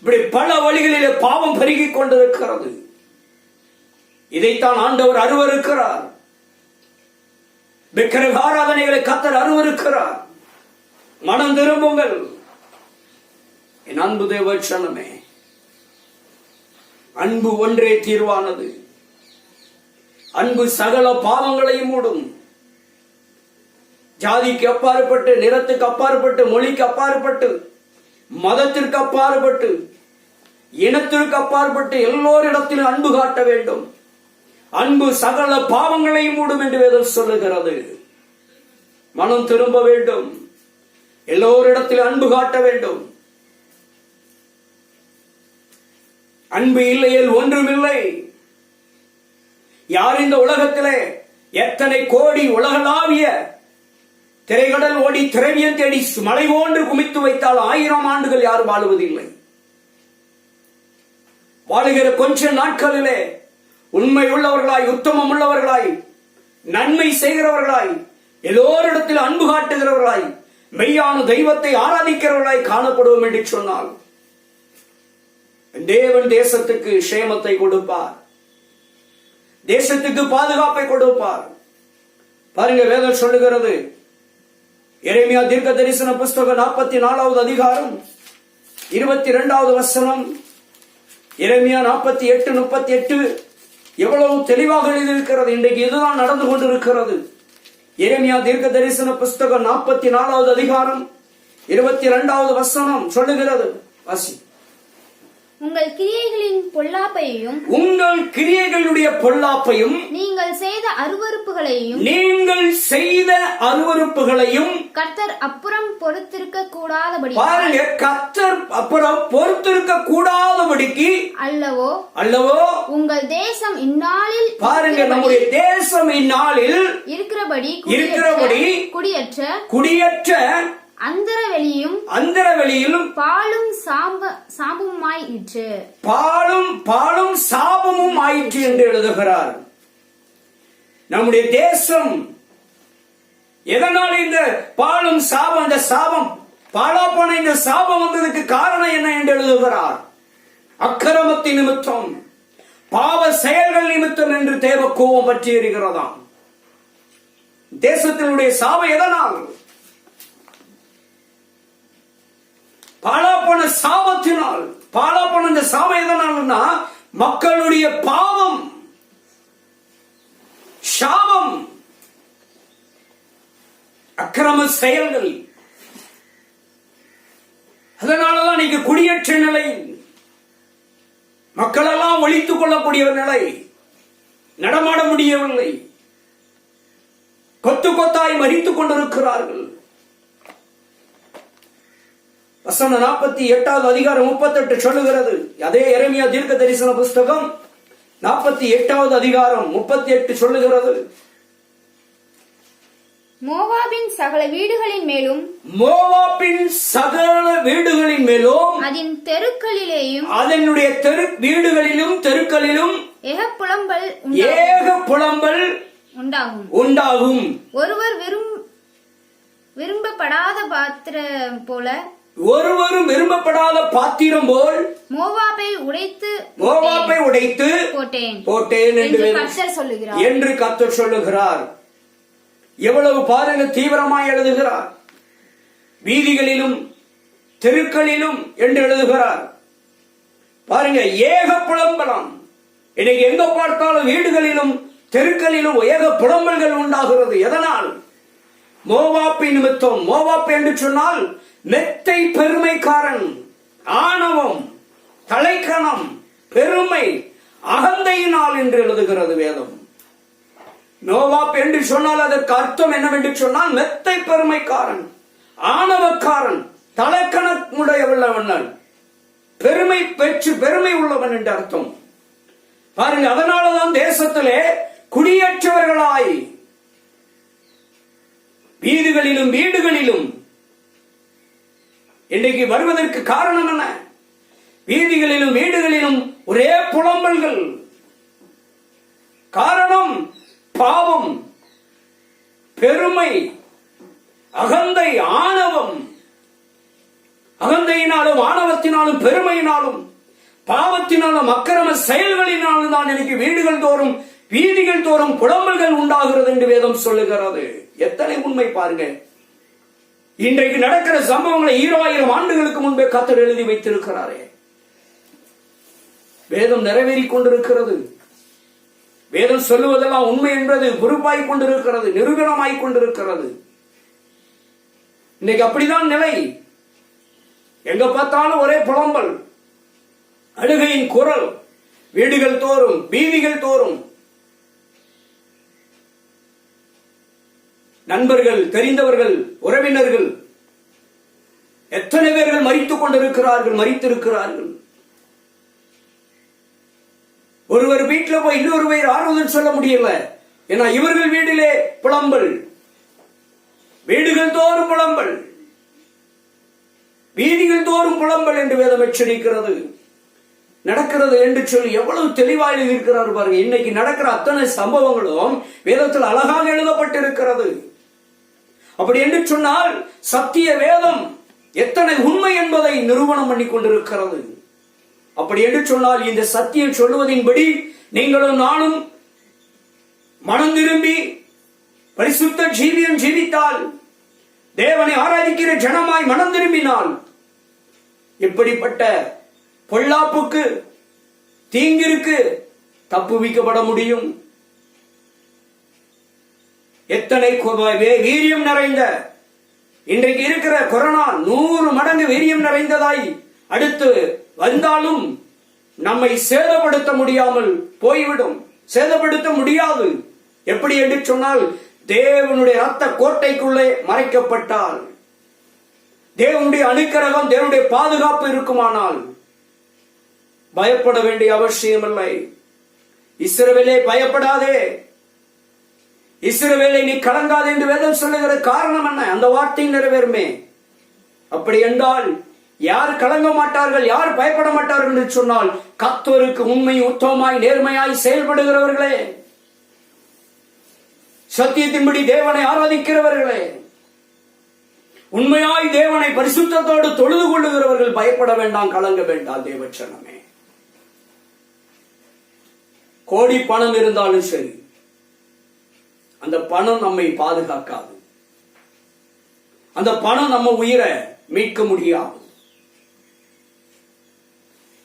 இப்படி பல வழிகளிலே பாவம் பெருகிக் கொண்டிருக்கிறது. இதைத்தான் ஆண்டவர் அருவருக்கிறார். விக்கிரக ஆராதனைகளை கர்த்தர் அருவருக்கிறார். மனம் திரும்புங்கள். என் அன்பு தேவ ஜனமே, அன்பு ஒன்றே தீர்வானது. அன்பு சகல பாவங்களையும் மூடும். ஜாதிக்கு அப்பாற்பட்டு, நிறத்துக்கு அப்பாற்பட்டு, மொழிக்கு அப்பாற்பட்டு, மதத்திற்கு அப்பாற்பட்டு, இனத்திற்கு அப்பாற்பட்டு எல்லோரிடத்திலும் அன்பு காட்ட வேண்டும். அன்பு சகல பாவங்களையும் மூடும் என்று வேதம் சொல்லுகிறது. மனம் திரும்ப வேண்டும். எல்லோரிடத்திலும் அன்பு காட்ட வேண்டும். அன்பு இல்லையில் ஒன்றுமில்லை. யார் இந்த உலகத்திலே எத்தனை கோடி உலகளாவிய திரைகடல் ஓடி திரவியம் தேடி மலை போன்று குமித்து வைத்தால் 1000 ஆண்டுகள் யாரும் வாழுவதில்லை. வாழுகிற கொஞ்ச நாட்களிலே உண்மை உள்ளவர்களாய், உத்தமம் உள்ளவர்களாய், நன்மை செய்கிறவர்களாய், எல்லோரிடத்தில் அன்பு காட்டுகிறவர்களாய், மெய்யான தெய்வத்தை ஆராதிக்கிறவர்களாய் காணப்படுவோம் என்று சொன்னால் தேவன் தேசத்துக்கு க்ஷேமத்தை கொடுப்பார், தேசத்துக்கு பாதுகாப்பை கொடுப்பார். பாருங்க, வேதம் சொல்லுகிறது, எரேமியா தீர்க்க தரிசன புஸ்தகம் 44வது அதிகாரம் 22வது வசனம், எரேமியா 48:38 எவ்வளவு தெளிவாக எழுதியிருக்கிறது. இன்றைக்கு இதுதான் நடந்து கொண்டிருக்கிறது. எரேமியா தீர்க்க தரிசன புஸ்தகம் 44வது அதிகாரம் 22வது வசனம் சொல்லுகிறது. வாசி. உங்கள் கிரியைகளின் பொல்லாப்பையும், உங்கள் கிரியைகளுடைய பொல்லாப்பையும், நீங்கள் செய்த அருவருப்புகளையும், கர்த்தர் அப்புறம் பொறுத்திருக்க கூடாதபடி, பாருங்க, கர்த்தர் அப்புறம் பொறுத்திருக்க கூடாதபடிக்கு அல்லவோ உங்கள் தேசம் இந்நாளில், பாருங்க, நம்முடைய தேசம் இந்நாளில் இருக்கிறபடி குடியற்ற அந்தரவெளியிலும் பாலும் சாபமும் ஆயிற்று என்று எழுதுகிறார். நம்முடைய தேசம் எதனால் இந்த பாலும் சாபம், இந்த சாபம் பாழாப்போன இந்த சாபம் வந்ததுக்கு காரணம் என்ன என்று எழுதுகிறார். அக்கிரமத்தின் நிமித்தம், பாவ செயல்கள் நிமித்தம் என்று தேவ கோபம் பற்றி எறிகிறதாம். தேசத்தினுடைய சாபம் எதனால்? பாழாப்போன சாபத்தினால். பாழாப்போன இந்த சாபம் எதனால்னா மக்களுடைய பாவம், சாபம், அக்கிரம செயல்கள். அதனாலதான் நீங்க குடியேற்ற நிலை, மக்கள் எல்லாம் ஒழித்துக் கொள்ளக்கூடிய நிலை, நடமாட முடியவில்லை. கொத்து கொத்தாய் மரித்துக் கொண்டிருக்கிறார்கள். வசனம் 48வது அதிகாரம் 38 சொல்லுகிறது. அதே எரேமியா தீர்க்க தரிசன புஸ்தகம் 48வது அதிகாரம் 38 சொல்லுகிறது. மோவாபின் சகல வீடுகளின் மேலும், மோவாபின் சகல வீடுகளின் மேலும், அதன் தெருக்களிலேயும், அதனுடைய வீடுகளிலும் தெருக்களிலும் ஏக புலம்பல் உண்டாகும். ஒருவர் விரும்பப்படாத பாத்திரம் போல, ஒருவரும் விரும்பப்படாத பாத்திரம் போல் மோவாபை உடைத்து போட்டேன் என்று கர்த்தர் சொல்லுகிறார். எவ்வளவு பாருங்க, தீவிரமாய் எழுதுகிறார். வீதிகளிலும் தெருக்களிலும் என்று எழுதுகிறார். பாருங்க, ஏக புலம்பலம். இன்னைக்கு எங்க பார்த்தாலும் வீடுகளிலும் தெருக்களிலும் ஏக புலம்பல்கள் உண்டாகிறது. எதனால்? மோவாப்பை நிமித்தம். மோவாப் என்று சொன்னால் மெத்தை பெருமைக்காரன், ஆணவம், தலைக்கணம், பெருமை, அகந்தையினால் என்று எழுதுகிறது வேதம். மோவாப் என்று சொன்னால் அதற்கு அர்த்தம் என்னவென்று சொன்னால் மெத்தை பெருமைக்காரன், ஆணவக்காரன், தலைக்கணமுடையவன், பெருமை பெற்று பெருமை உள்ளவன் என்று அர்த்தம். பாருங்க, அதனாலதான் தேசத்திலே குடியேற்றவர்களாய் வீடுகளிலும் வீடுகளிலும் இன்றைக்கு வருவதற்கு காரணம் என்ன? வீதிகளிலும் வீடுகளிலும் ஒரே புலம்பல்கள். காரணம் பாவம், பெருமை, அகந்தை, ஆணவம். அகந்தையினாலும் ஆணவத்தினாலும் பெருமையினாலும் பாவத்தினாலும் அக்கிரம செயல்களினாலும் தான் எனக்கு வீடுகள் தோறும் வீதிகள் தோறும் புலம்பல்கள் உண்டாகிறது என்று வேதம் சொல்லுகிறது. எத்தனை உண்மை பாருங்க. இன்றைக்கு நடக்கிற சம்பவங்களை 2000 ஆண்டுகளுக்கு முன்பே கர்த்தர் எழுதி வைத்திருக்கிறாரே. வேதம் நிறைவேறிக் கொண்டிருக்கிறது. வேதம் சொல்லுவதெல்லாம் உண்மை என்பது பொறுப்பாய் கொண்டிருக்கிறது, நிரூபணமாய் கொண்டிருக்கிறது. இன்னைக்கு அப்படிதான் நிலை. எங்க பார்த்தாலும் ஒரே புலம்பல், அழுகையின் குரல், வீடுகள் தோறும் வீதிகள் தோறும். நண்பர்கள், தெரிந்தவர்கள், உறவினர்கள் எத்தனை பேர்கள் மரித்துக் மரித்திருக்கிறார்கள். ஒருவர் வீட்டில் போய் இன்னொரு பேர் ஆறுதல் சொல்ல முடியல. ஏன்னா இவர்கள் வீட்டிலே புலம்பல், வீடுகள் தோறும் புலம்பல், வீதிகள் தோறும் புலம்பல் என்று வேதம் எச்சரிக்கிறது. நடக்கிறது என்று சொல்லி எவ்வளவு தெளிவாக இருக்கிறார் பாருங்க. இன்னைக்கு நடக்கிற அத்தனை சம்பவங்களும் வேதத்தில் அழகாக எழுதப்பட்டிருக்கிறது. அப்படி என்று சொன்னால் சத்திய வேதம் எத்தனை உண்மை என்பதை நிரூபணம் பண்ணி கொண்டிருக்கிறது. அப்படி என்று சொன்னால் இந்த சத்தியம் சொல்லுவதின்படி நீங்களும் நானும் மனம் திரும்பி பரிசுத்த ஜீவியம் ஜீவித்தால், தேவனை ஆராதிக்கிற ஜனமாய் மனம் திரும்பினால், இப்படிப்பட்ட பொல்லாப்புக்கு, தீங்கிற்கு தப்புவிக்கப்பட முடியும். எத்தனை வீரியம் நிறைந்த இன்றைக்கு இருக்கிற கொரோனா 100 மடங்கு வீரியம் நிறைந்ததாய் அடுத்து வந்தாலும் நம்மை சேதப்படுத்த முடியாமல் போய்விடும். சேதப்படுத்த முடியாது. எப்படி என்று சொன்னால், தேவனுடைய ரத்த கோட்டைக்குள்ளே மறைக்கப்பட்டால், தேவனுடைய அனுக்கிரகம், தேவனுடைய பாதுகாப்பு இருக்குமானால் பயப்பட வேண்டிய அவசியமில்லை. இஸ்ரவேலே பயப்படாதே, இஸ்ரவேலை நீ கலங்காதே என்று வேதம் சொல்லுகிற காரணம் என்ன? அந்த வார்த்தை நிறைவேறுமே. அப்படி என்றால் யார் கலங்க மாட்டார்கள், யார் பயப்பட மாட்டார்கள் என்று சொன்னால், கர்த்தருக்கு உண்மை, உத்தமமாய், நேர்மையாய் செயல்படுகிறவர்களே, சத்தியத்தின்படி தேவனை ஆராதிக்கிறவர்களே, உண்மையாய் தேவனை பரிசுத்தத்தோடு தொழுது கொள்ளுகிறவர்கள் பயப்பட வேண்டாம், கலங்க வேண்டாம். தேவச்சனமே, கோடி பணம் இருந்தாலும் சரி, அந்த பணம் நம்மை பாதுகாக்காது. அந்த பணம் நம்ம உயிரை மீட்க முடியாது.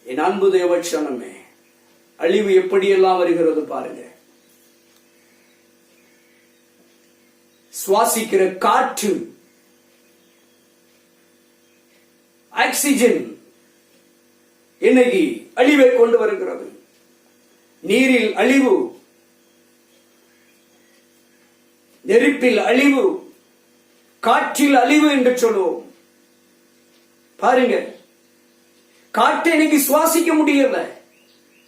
என் அன்பு தேவச்சனமே, அழிவு எப்படியெல்லாம் வருகிறது பாருங்க. சுவாசிக்கிற காற்று, ஆக்சிஜன் இன்னைக்கு அழிவை கொண்டு வருகிறது. நீரில் அழிவு, நெருப்பில் அழிவு, காற்றில் அழிவு என்று சொல்லுவோம். பாருங்க, காற்றை இன்னைக்கு சுவாசிக்க முடியல,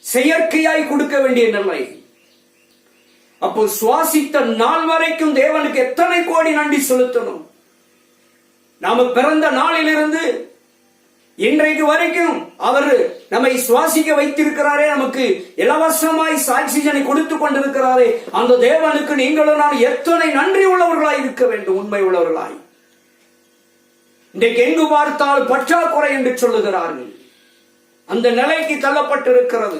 செயற்கையாய் கொடுக்க வேண்டிய நிலை. அப்போ சுவாசித்த நாள் வரைக்கும் தேவனுக்கு எத்தனை கோடி நன்றி செலுத்தணும். நாம பிறந்த நாளிலிருந்து இன்றைக்கு வரைக்கும் அவர் நம்மை சுவாசிக்க வைத்திருக்கிறாரே, நமக்கு இலவசமாய் ஆக்சிஜனை கொடுத்து கொண்டிருக்கிறாரே, அந்த தேவனுக்கு நீங்களும் நான் எத்தனை நன்றி உள்ளவர்களாய் இருக்க வேண்டும், உண்மை உள்ளவர்களாய். இன்றைக்கு எங்கு பார்த்தால் பற்றாக்குறை என்று சொல்லுகிறார்கள். அந்த நிலைக்கு தள்ளப்பட்டிருக்கிறது.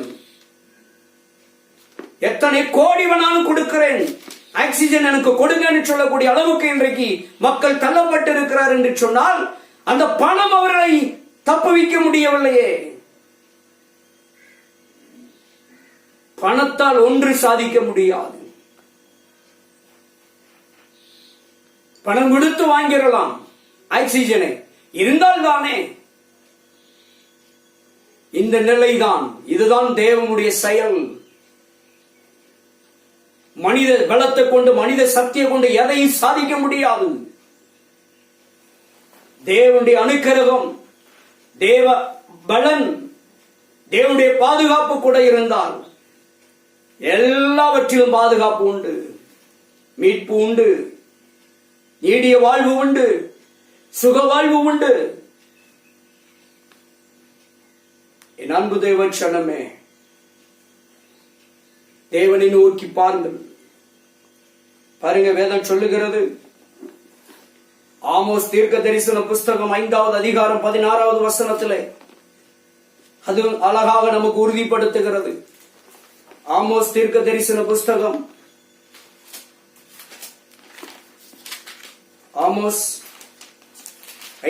எத்தனை கோடி வேணாலும் கொடுக்கிறேன், ஆக்சிஜன் எனக்கு கொடுங்கன்னு சொல்லக்கூடிய அளவுக்கு இன்றைக்கு மக்கள் தள்ளப்பட்டிருக்கிறார் என்று சொன்னால், அந்த பணம் அவர்களை தப்புவிக்க முடியவில்லையே. பணத்தால் ஒன்று சாதிக்க முடியாது. பணம் கொடுத்து வாங்கிடலாம் ஆக்சிஜனை, இருந்தால் தானே. இந்த நிலைதான், இதுதான் தேவனுடைய செயல். மனித பலத்தை கொண்டு, மனித சக்தியை கொண்டு எதையும் சாதிக்க முடியாது. தேவனுடைய அனுக்கிரகம், தேவ பலன், தேவனுடைய பாதுகாப்பு கூட இருந்தால் எல்லாவற்றிலும் பாதுகாப்பு உண்டு, மீட்பு உண்டு, நீடிய வாழ்வு உண்டு, சுக வாழ்வு உண்டு. என் அன்பு தேவ சனமே, தேவனை நோக்கி பாருங்கள். பாருங்க, வேதம் சொல்லுகிறது, ஆமோஸ் தீர்க்க தரிசன புஸ்தகம் 5வது அதிகாரம் 16வது வசனத்திலே அது அழகாக நமக்கு உறுதிப்படுத்துகிறது. ஆமோஸ் தீர்க்க தரிசன புஸ்தகம், ஆமோஸ்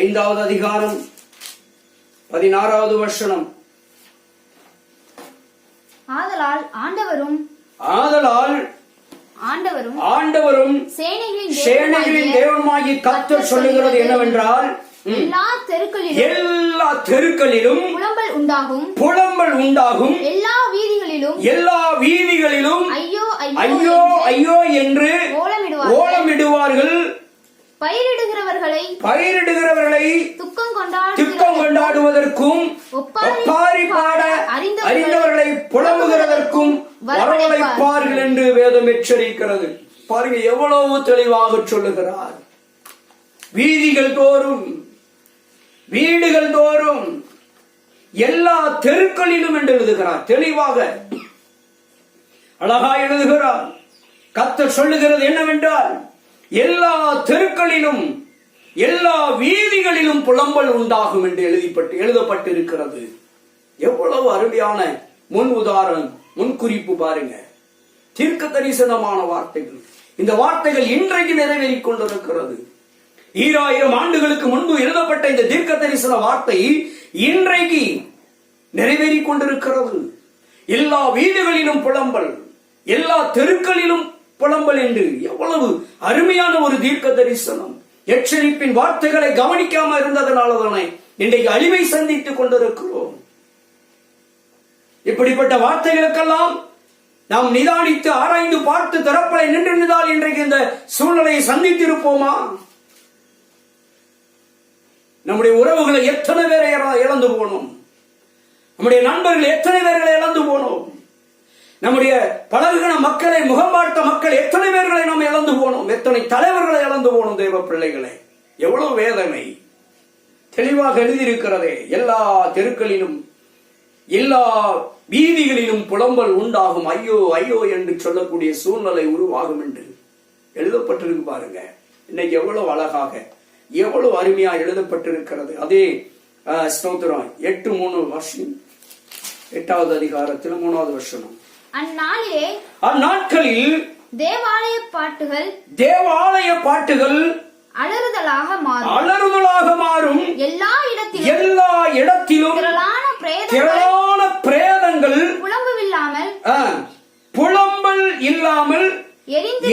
5வது அதிகாரம் 16வது வசனம். ஆதலால் ஆண்டவரும் சேனைகளின் தேவனுமாகிய கர்த்தர் சொல்லுகிறது என்னவென்றால், எல்லா தெருக்களிலும் புலம்பல் உண்டாகும், எல்லா வீதிகளிலும் ஐயோ ஐயோ என்று ஓலமிடுவார்கள். பயிரிடுகிறவர்களை துக்கம் கொண்டாடுவதற்கும், ஒப்பாரி பாட அறிந்தவர்களை புலம்புகிறதற்கும் வரவழைப்பார்கள் என்று வேதம் எச்சரிக்கிறது. பாருங்க, எவ்வளவு தெளிவாக சொல்லுகிறார். வீதிகள் தோறும், வீடுகள் தோறும், எல்லா தெருக்களிலும் என்று எழுதுகிறார். தெளிவாக அழகா எழுதுகிறார். கர்த்தர் சொல்லுகிறது என்னவென்றால், எல்லா தெருக்களிலும், எல்லா வீதிகளிலும் புலம்பல் உண்டாகும் என்று எழுதப்பட்டிருக்கிறது. எவ்வளவு அருமையான முன் உதாரணம், முன்குறிப்பு பாருங்க. தீர்க்க தரிசனமான வார்த்தைகள். இந்த வார்த்தைகள் இன்றைக்கு நிறைவேறிக் கொண்டிருக்கிறது. 2000 ஆண்டுகளுக்கு முன்பு எழுதப்பட்ட இந்த தீர்க்க தரிசன வார்த்தை இன்றைக்கு நிறைவேறிக் கொண்டிருக்கிறது. எல்லா வீடுகளிலும் புலம்பல், எல்லா தெருக்களிலும் புலம்பல் என்று எவ்வளவு அருமையான ஒரு தீர்க்க தரிசனம். எச்சரிப்பின் வார்த்தைகளை கவனிக்காம இருந்ததனாலதானே இன்றைக்கு அழிவை சந்தித்துக் கொண்டிருக்கிறோம். இப்படிப்பட்ட வார்த்தைகளுக்கெல்லாம் நாம் நிதானித்து ஆராய்ந்து பார்த்து தரப்பலை நின்றிருந்தால் இன்றைக்கு இந்த சூழ்நிலையை சந்தித்திருப்போமா? நம்முடைய உறவுகளை எத்தனை பேரை இழந்து போனோம். நம்முடைய நண்பர்கள் எத்தனை பேர்களை இழந்து போனோம். நம்முடைய பழகுகிற மக்களை, முகம் பார்த்த மக்கள் எத்தனை பேர்களை நாம் இழந்து போனோம். எத்தனை தலைவர்களை இழந்து போனோம். தேவ பிள்ளைகளை, எவ்வளவு வேதனை. தெளிவாக எழுதியிருக்கிறதே, எல்லா தெருக்களிலும், எல்லா வீதிகளிலும் புலம்பல் உண்டாகும், ஐயோ ஐயோ என்று சொல்லக்கூடிய சூழ்நிலை உருவாகும் என்று எழுதப்பட்டிருக்கு. பாருங்க, இன்னைக்கு எவ்வளவு அழகாக, எவ்வளவு அருமையா எழுதப்பட்டிருக்கிறது. அதே ஸ்தோத்திரம் 8:3 வருஷம் 8வது அதிகாரத்தில் 3வது வசனம். அந்நாட்களில் தேவாலய பாட்டுகள் அலறுதலாக மாறும். எல்லா இடத்திலும் திரளான பிரேதங்கள் புலம்பல் இல்லாமல்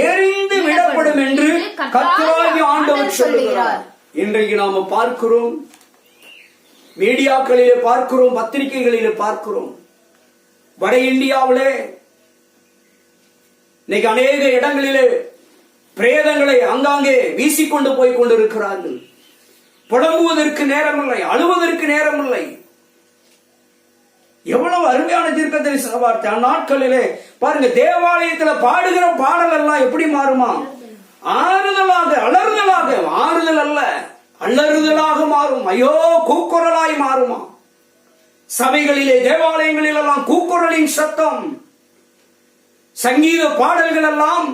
எரிந்து விடப்படும் என்று கர்த்தராகிய ஆண்டவர் சொல்லுகிறார். இன்றைக்கு நாம பார்க்கிறோம், மீடியாக்களிலே பார்க்கிறோம், பத்திரிகைகளிலே பார்க்கிறோம். வட இந்தியாவிலே இன்னைக்கு அநேக இடங்களிலே பிரேதங்களை அங்காங்கே வீசிக்கொண்டு போய் கொண்டிருக்கிறார்கள். புலம்புவதற்கு நேரமில்லை, அழுவதற்கு நேரமில்லை. எவ்வளவு அருமையான தீர்க்க தரிசன வார்த்தை. அந்நாட்களிலே பாருங்க, தேவாலயத்துல பாடுகிற பாடல் எல்லாம் எப்படி மாறுமா? ஆறுதலாக, அலறுதலாக, ஆறுதல் அல்ல அலறுதலாக மாறும். ஐயோ, கூக்குரலாய் மாறுமா? சபைகளிலே, தேவாலயங்களில் எல்லாம் கூக்குரலின் சத்தம், சங்கீத பாடல்கள் எல்லாம்,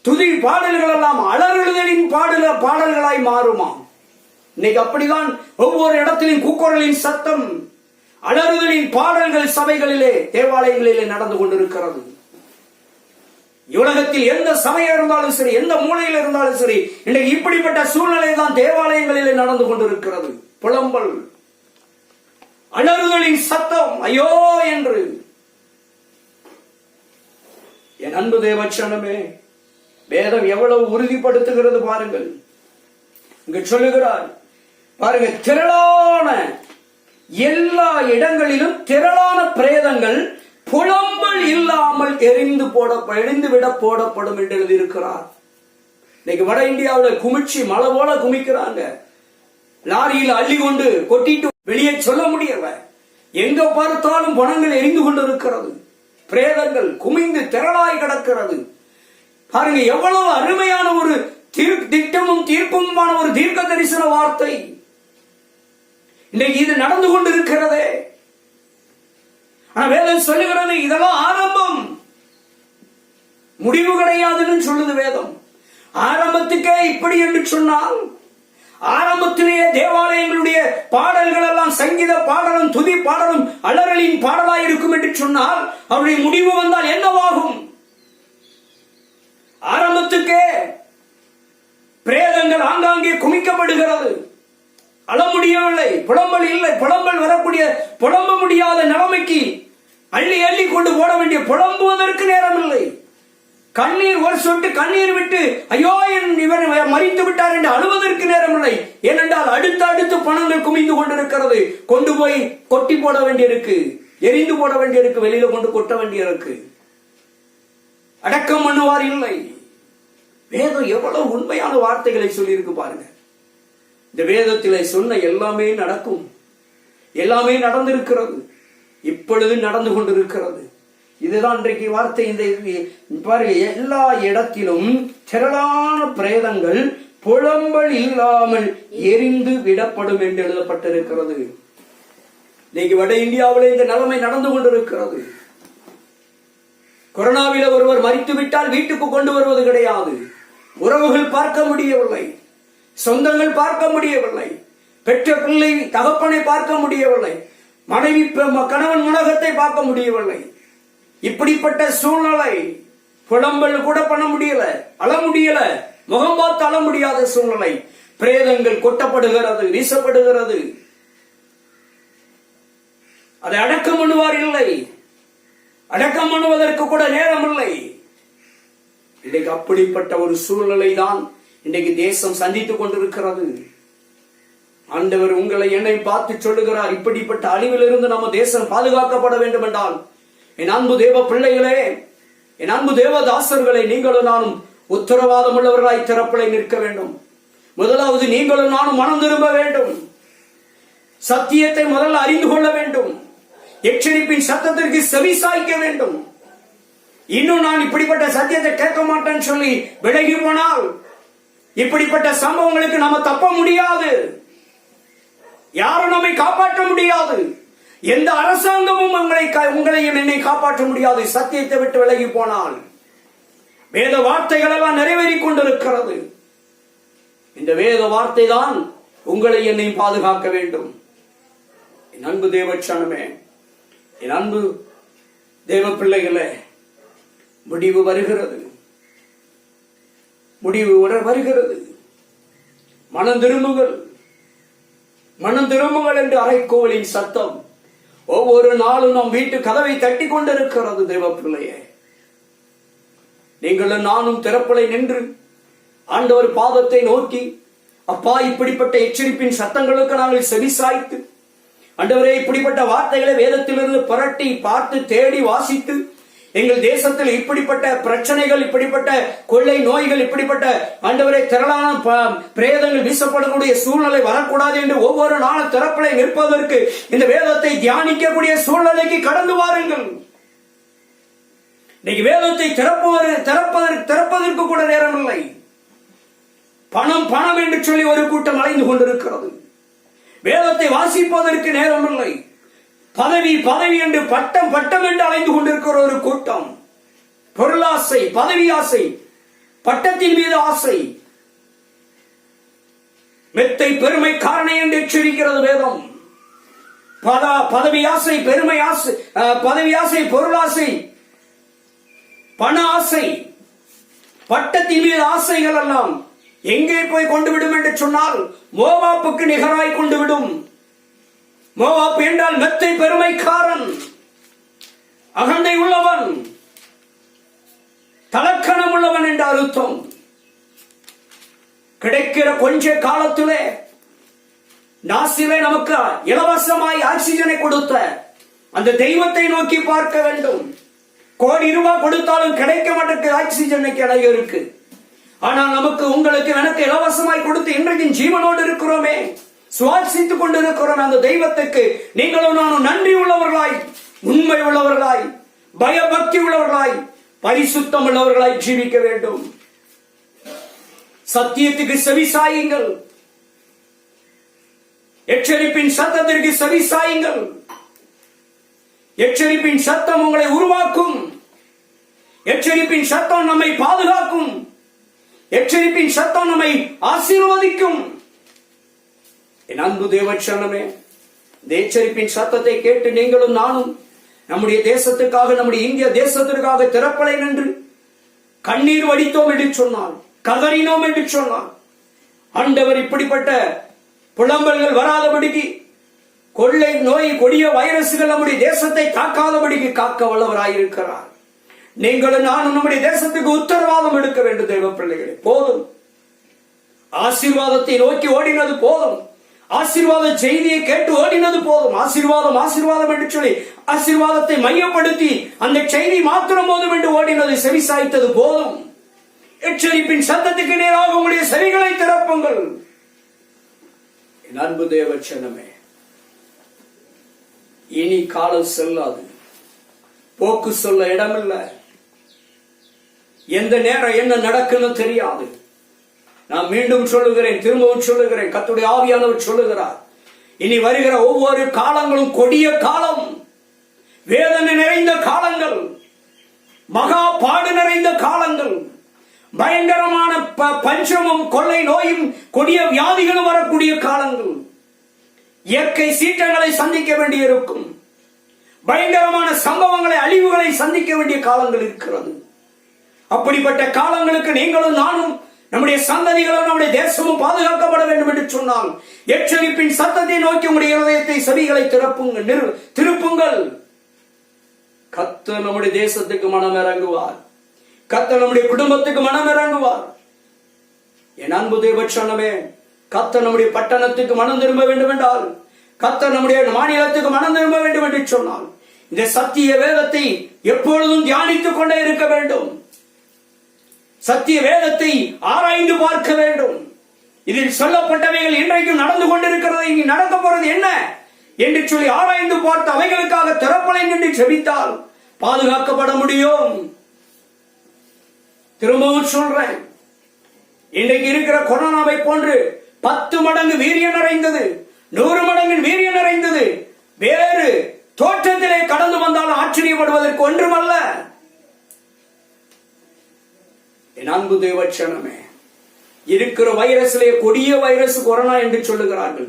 துதி பாடல்கள் எல்லாம் அலறுதலின் பாடல்களாய் மாறுமா? இன்னைக்கு அப்படிதான் ஒவ்வொரு இடத்திலும் கூக்குரலின் சத்தம், அலறுதலின் பாடல்கள் சபைகளிலே, தேவாலயங்களிலே நடந்து கொண்டிருக்கிறது. உலகத்தில் எந்த சபையா இருந்தாலும் சரி, எந்த மூலையில் இருந்தாலும் சரி, இன்றைக்கு இப்படிப்பட்ட சூழ்நிலை தான் தேவாலயங்களிலே நடந்து கொண்டிருக்கிறது. புலம்பல், அலறுதலின் சத்தம், ஐயோ என்று. என் அன்பு தேவச்சனமே, வேதம் எவ்வளவு உறுதிப்படுத்துகிறது பாருங்கள். இங்கு சொல்லுகிறார் பாருங்க, திரளான எல்லா இடங்களிலும் திரளான பிரேதங்கள் புலம்பல் இல்லாமல் எரிந்து விட போடப்படும் என்று எழுதியிருக்கிறார். இன்னைக்கு வட இந்தியாவில் குமிழ்ச்சி மழை போல குமிக்கிறாங்க. லாரியில் அள்ளி கொண்டு கொட்டிட்டு வெளியே சொல்ல முடியல. எங்க பார்த்தாலும் பணங்கள் எரிந்து கொண்டு இருக்கிறது. பிரேதங்கள் குமிந்து திரளாய் கிடக்கிறது. பாருங்க, எவ்வளவு அருமையான ஒரு திட்டமும் தீர்ப்புமான ஒரு தீர்க்க தரிசன வார்த்தை இன்றைக்கு இது நடந்து கொண்டு இருக்கிறதே. ஆனா வேதம் சொல்லுகிறது, இதெல்லாம் ஆரம்பம், முடிவு கிடையாதுன்னு சொல்லுது வேதம். ஆரம்பத்துக்கே இப்படி என்று சொன்னால், ஆரம்பத்திலேயே தேவாலயங்களுடைய பாடல்கள் எல்லாம் சங்கீத பாடலும் துதி பாடலும் அலறலின் பாடலாய் இருக்கும் என்று சொன்னால், அவருடைய முடிவு வந்தால் என்னவாகும்? ஆரம்பத்துக்கே பிரேதங்கள் ஆங்காங்கே குமிக்கப்படுகிறது. அழ முடியவில்லை, புலம்பல் இல்லை. புலம்பல் வரக்கூடிய, புலம்ப முடியாத நிலைமைக்கு அள்ளி அள்ளி கொண்டு போட வேண்டிய, புலம்புவதற்கு நேரம் இல்லை. கண்ணீர் ஒரு சொட்டு கண்ணீர் விட்டு ஐயோ இவன் மறித்து விட்டார் என்று அழுவதற்கு நேரம் இல்லை. ஏனென்றால் அடுத்து பணங்கள் குமிந்து கொண்டிருக்கிறது. கொண்டு போய் கொட்டி போட வேண்டியிருக்கு, எரிந்து போட வேண்டியிருக்கு, வெளியில கொண்டு கொட்ட வேண்டியிருக்கு. அடக்கம் பண்ணுவார் இல்லை. வேதம் எவ்வளவு உண்மையான வார்த்தைகளை சொல்லியிருக்கு பாருங்க. இந்த வேதத்திலே சொன்ன எல்லாமே நடக்கும், எல்லாமே நடந்திருக்கிறது, இப்பொழுது நடந்து கொண்டிருக்கிறது. இதுதான் இன்றைக்கு வார்த்தை. இந்த பாருங்க, எல்லா இடத்திலும் திரளான பிரேதங்கள் புலம்பல் இல்லாமல் எரிந்து விடப்படும் என்று எழுதப்பட்டிருக்கிறது. இன்னைக்கு வட இந்தியாவில் இந்த நிலைமை நடந்து கொண்டிருக்கிறது. கொரோனாவில ஒருவர் மரித்து விட்டால் வீட்டுக்கு கொண்டு வருவது கிடையாது. உறவுகள் பார்க்க முடியவில்லை, சொந்தங்கள் பார்க்க முடியவில்லை, பெற்ற பிள்ளை தகப்பனை பார்க்க முடியவில்லை, மனைவி கணவன் உலகத்தை பார்க்க முடியவில்லை. இப்படிப்பட்ட சூழ்நிலை, புலம்பல் கூட பண்ண முடியல, அழ முடியல, முகம் பார்த்து அழ முடியாத சூழ்நிலை. பிரேதங்கள் கொட்டப்படுகிறது, வீசப்படுகிறது. அதை அடக்கம் பண்ணுவார் இல்லை, அடக்கம் பண்ணுவதற்கு கூட நேரம் இல்லை. இன்றைக்கு அப்படிப்பட்ட ஒரு சூழ்நிலை தான் இன்றைக்கு தேசம் சந்தித்துக் கொண்டிருக்கிறது. ஆண்டவர் உங்களை என்னை பார்த்து சொல்லுகிறார், இப்படிப்பட்ட அழிவிலிருந்து நம்ம தேசம் பாதுகாக்கப்பட வேண்டும் என்றால், என் அன்பு தேவ பிள்ளைகளே, என் அன்பு தேவதாசர்களை, நீங்களும் நானும் உத்தரவாதம் உள்ளவர்களாய் திறப்பிலை நிற்க வேண்டும். முதலாவது நீங்களும் நானும் மனம் திரும்ப வேண்டும். சத்தியத்தை முதல்ல அறிந்து கொள்ள வேண்டும். எச்சரிப்பின் சத்தத்திற்கு செவி சாய்க்க வேண்டும். இன்னும் நான் இப்படிப்பட்ட சத்தியத்தை கேட்க மாட்டேன்னு சொல்லி விலகி போனால் இப்படிப்பட்ட சம்பவங்களுக்கு நாம தப்ப முடியாது. யாரும் நம்மை காப்பாற்ற முடியாது. எந்த அரசாங்கமும் உங்களையும் என்னை காப்பாற்ற முடியாது. சத்தியத்தை விட்டு விலகி போனால் வேத வார்த்தைகள் எல்லாம் நிறைவேறிக் கொண்டிருக்கிறது. இந்த வேத வார்த்தை தான் உங்களை என்னை பாதுகாக்க வேண்டும். என் அன்பு தேவச்சனமே, என் அன்பு தேவ பிள்ளைகளே, முடிவு வருகிறது, முடிவு வருகிறது. மனம் திரும்புங்கள், மனம் திரும்புங்கள் என்று அறைகோவலின் சத்தம் ஒவ்வொரு நாளும் நம் வீட்டு கதவை தட்டி கொண்டிருக்கிறது. தேவ பிள்ளையே, நீங்களும் நானும் திறப்பலை நின்று ஆண்டவர் பாதத்தை நோக்கி, அப்பா, இப்படிப்பட்ட எச்சரிப்பின் சத்தங்களுக்கு நாங்கள் செவிசாய்த்து, ஆண்டவரே, இப்படிப்பட்ட வார்த்தைகளை வேதத்திலிருந்து புரட்டி பார்த்து தேடி வாசித்து எங்கள் தேசத்தில் இப்படிப்பட்ட பிரச்சனைகள், இப்படிப்பட்ட கொள்ளை நோய்கள், இப்படிப்பட்ட ஆண்டவரை திரளான பிரேதங்கள் வீசப்படக்கூடிய சூழ்நிலை வரக்கூடாது என்று ஒவ்வொரு நாளும் திறப்பிலே நிற்பதற்கு இந்த வேதத்தை தியானிக்கக்கூடிய சூழ்நிலைக்கு கடந்து வாருங்கள். இன்னைக்கு வேதத்தை திறப்பதற்கு கூட நேரம் இல்லை. பணம் பணம் என்று சொல்லி ஒரு கூட்டம் அலைந்து கொண்டிருக்கிறது. வேதத்தை வாசிப்பதற்கு நேரம் இல்லை. பதவி பதவி என்று பட்டம் பட்டம் என்று அலைந்து கொண்டிருக்கிற ஒரு கூட்டம். பொருளாசை, பதவி ஆசை, பட்டத்தின் மீது ஆசை, மெத்தை பெருமை காரணை என்று எச்சரிக்கிறது வேதம். பதவி ஆசை, பெருமை ஆசை, பதவி ஆசை, பொருளாசை, பண ஆசை, பட்டத்தின் மீது ஆசைகள் எல்லாம் எங்கே போய் கொண்டு விடும் என்று சொன்னால் மோவாப்புக்கு நிகராய் கொண்டு விடும். மோவாப் என்றால் மெத்தை பெருமைக்காரன், அகந்தை உள்ளவன், தலக்கணம் உள்ளவன் என்ற அர்த்தம். கிடைக்கிற கொஞ்ச காலத்திலே நாசிலே நமக்கு இலவசமாய் ஆக்சிஜனை கொடுத்த அந்த தெய்வத்தை நோக்கி பார்க்க வேண்டும். கோடி ரூபாய் கொடுத்தாலும் கிடைக்க மாட்டேங்குது ஆக்சிஜன் இருக்கு. ஆனால் நமக்கு, உங்களுக்கு, எனக்கு இலவசமாய் கொடுத்து இன்றைக்கு ஜீவனோடு இருக்கிறோமே, சுவாசித்துக் கொண்டிருக்கிறோம். அந்த தெய்வத்துக்கு நீங்களும் நானும் நன்றி உள்ளவர்களாய், உண்மை உள்ளவர்களாய், பயபக்தி உள்ளவர்களாய், பரிசுத்தம் உள்ளவர்களாய் ஜீவிக்க வேண்டும். சத்தியத்துக்கு செவிசாயுங்கள். எச்சரிப்பின் சத்தத்திற்கு செவிசாயுங்கள். எச்சரிப்பின் சத்தம் உங்களை உருவாக்கும். எச்சரிப்பின் சத்தம் நம்மை பாதுகாக்கும். எச்சரிப்பின் சத்தம் நம்மை ஆசீர்வதிக்கும். என் அன்பு தேவச்சனமே, இந்த எச்சரிப்பின் சத்தத்தை கேட்டு நீங்களும் நானும் நம்முடைய தேசத்துக்காக, நம்முடைய இந்திய தேசத்திற்காக திறப்பலை நின்று கண்ணீர் வடித்தோம் என்று சொன்னால், கதறினோம் என்று சொன்னால், ஆண்டவர் இப்படிப்பட்ட புலம்பல்கள் வராதபடிக்கு, கொள்ளை நோய், கொடிய வைரசுகள் நம்முடைய தேசத்தை தாக்காதபடிக்கு காக்க வல்லவராயிருக்கிறார். நீங்களும் நானும் நம்முடைய தேசத்துக்கு உத்தரவாதம் எடுக்க வேண்டும். தேவ பிள்ளைகளே, போதும். ஆசீர்வாதத்தை நோக்கி ஓடினது போதும். ஆசீர்வாத செய்தியை கேட்டு ஓடினது போதும். ஆசீர்வாதம் ஆசீர்வாதம் என்று சொல்லி ஆசீர்வாதத்தை மையப்படுத்தி அந்த செய்தி மாத்திரம் போதும் என்று ஓடினது, செவிசாய்த்தது போதும். எச்சரிப்பின் சத்தத்துக்கு நேராக உங்களுடைய செவிகளை திறப்புங்கள். என் அன்பு தேவச்சனமே, இனி காலம் செல்லாது. போக்கு சொல்ல இடமில்லை. எந்த நேரம் என்ன நடக்குன்னு தெரியாது. நான் மீண்டும் சொல்லுகிறேன், திரும்பவும் சொல்லுகிறேன், கர்த்தருடைய ஆவியானவர் சொல்லுகிறார், இனி வருகிற ஒவ்வொரு காலங்களும் கொடிய காலம், வேதனை நிறைந்த காலங்கள், மகா பாடு நிறைந்த காலங்கள், பயங்கரமான பஞ்சமும் கொள்ளை நோயும் கொடிய வியாதிகளும் வரக்கூடிய காலங்கள், இயற்கை சீற்றங்களை சந்திக்க வேண்டியிருக்கும், பயங்கரமான சம்பவங்களை, அழிவுகளை சந்திக்க வேண்டிய காலங்கள் இருக்கிறது. அப்படிப்பட்ட காலங்களுக்கு நீங்களும் நானும், நம்முடைய சந்ததிகளும், நம்முடைய தேசமும் பாதுகாக்கப்பட வேண்டும் என்று சொன்னால் எச்சரிப்பின் சத்தத்தை நோக்கி உங்களுடைய இருதயத்தை, செவிகளை திருப்புங்கள். கர்த்தர் நம்முடைய தேசத்துக்கு மனம் இறங்குவார். கர்த்தர் நம்முடைய குடும்பத்துக்கு மனம் இறங்குவார். என் அன்பு தேவச்சனமே, கர்த்தர் நம்முடைய பட்டணத்துக்கு மனம் திரும்ப வேண்டும் என்றால், கர்த்தர் நம்முடைய மாநிலத்துக்கு மனம் திரும்ப வேண்டும் என்று சொன்னால், இந்த சத்திய வேதத்தை எப்பொழுதும் தியானித்துக் கொண்டே இருக்க வேண்டும். சத்திய வேதத்தை ஆராய்ந்து பார்க்க வேண்டும். இதில் சொல்லப்பட்டவைகள் இன்றைக்கும் நடந்து கொண்டிருக்கிறது, இனி நடக்க போறது என்ன என்று சொல்லி ஆராய்ந்து பார்த்து அவைகளுக்காக திறப்பலை நின்று செபித்தால் பாதுகாக்கப்பட முடியும். திரும்பவும் சொல்றேன், இன்றைக்கு இருக்கிற கொரோனாவை போன்று 10 மடங்கு வீரியம் நிறைந்தது, 100 மடங்கு வீரியம் நிறைந்தது வேறு தோற்றத்திலே கடந்து வந்தாலும் ஆச்சரியப்படுவதற்கு ஒன்றுமல்ல. என் அன்பு தேவச்சனமே, இருக்கிற வைரஸிலே கொடிய வைரஸ் கொரோனா என்று சொல்லுகிறார்கள்.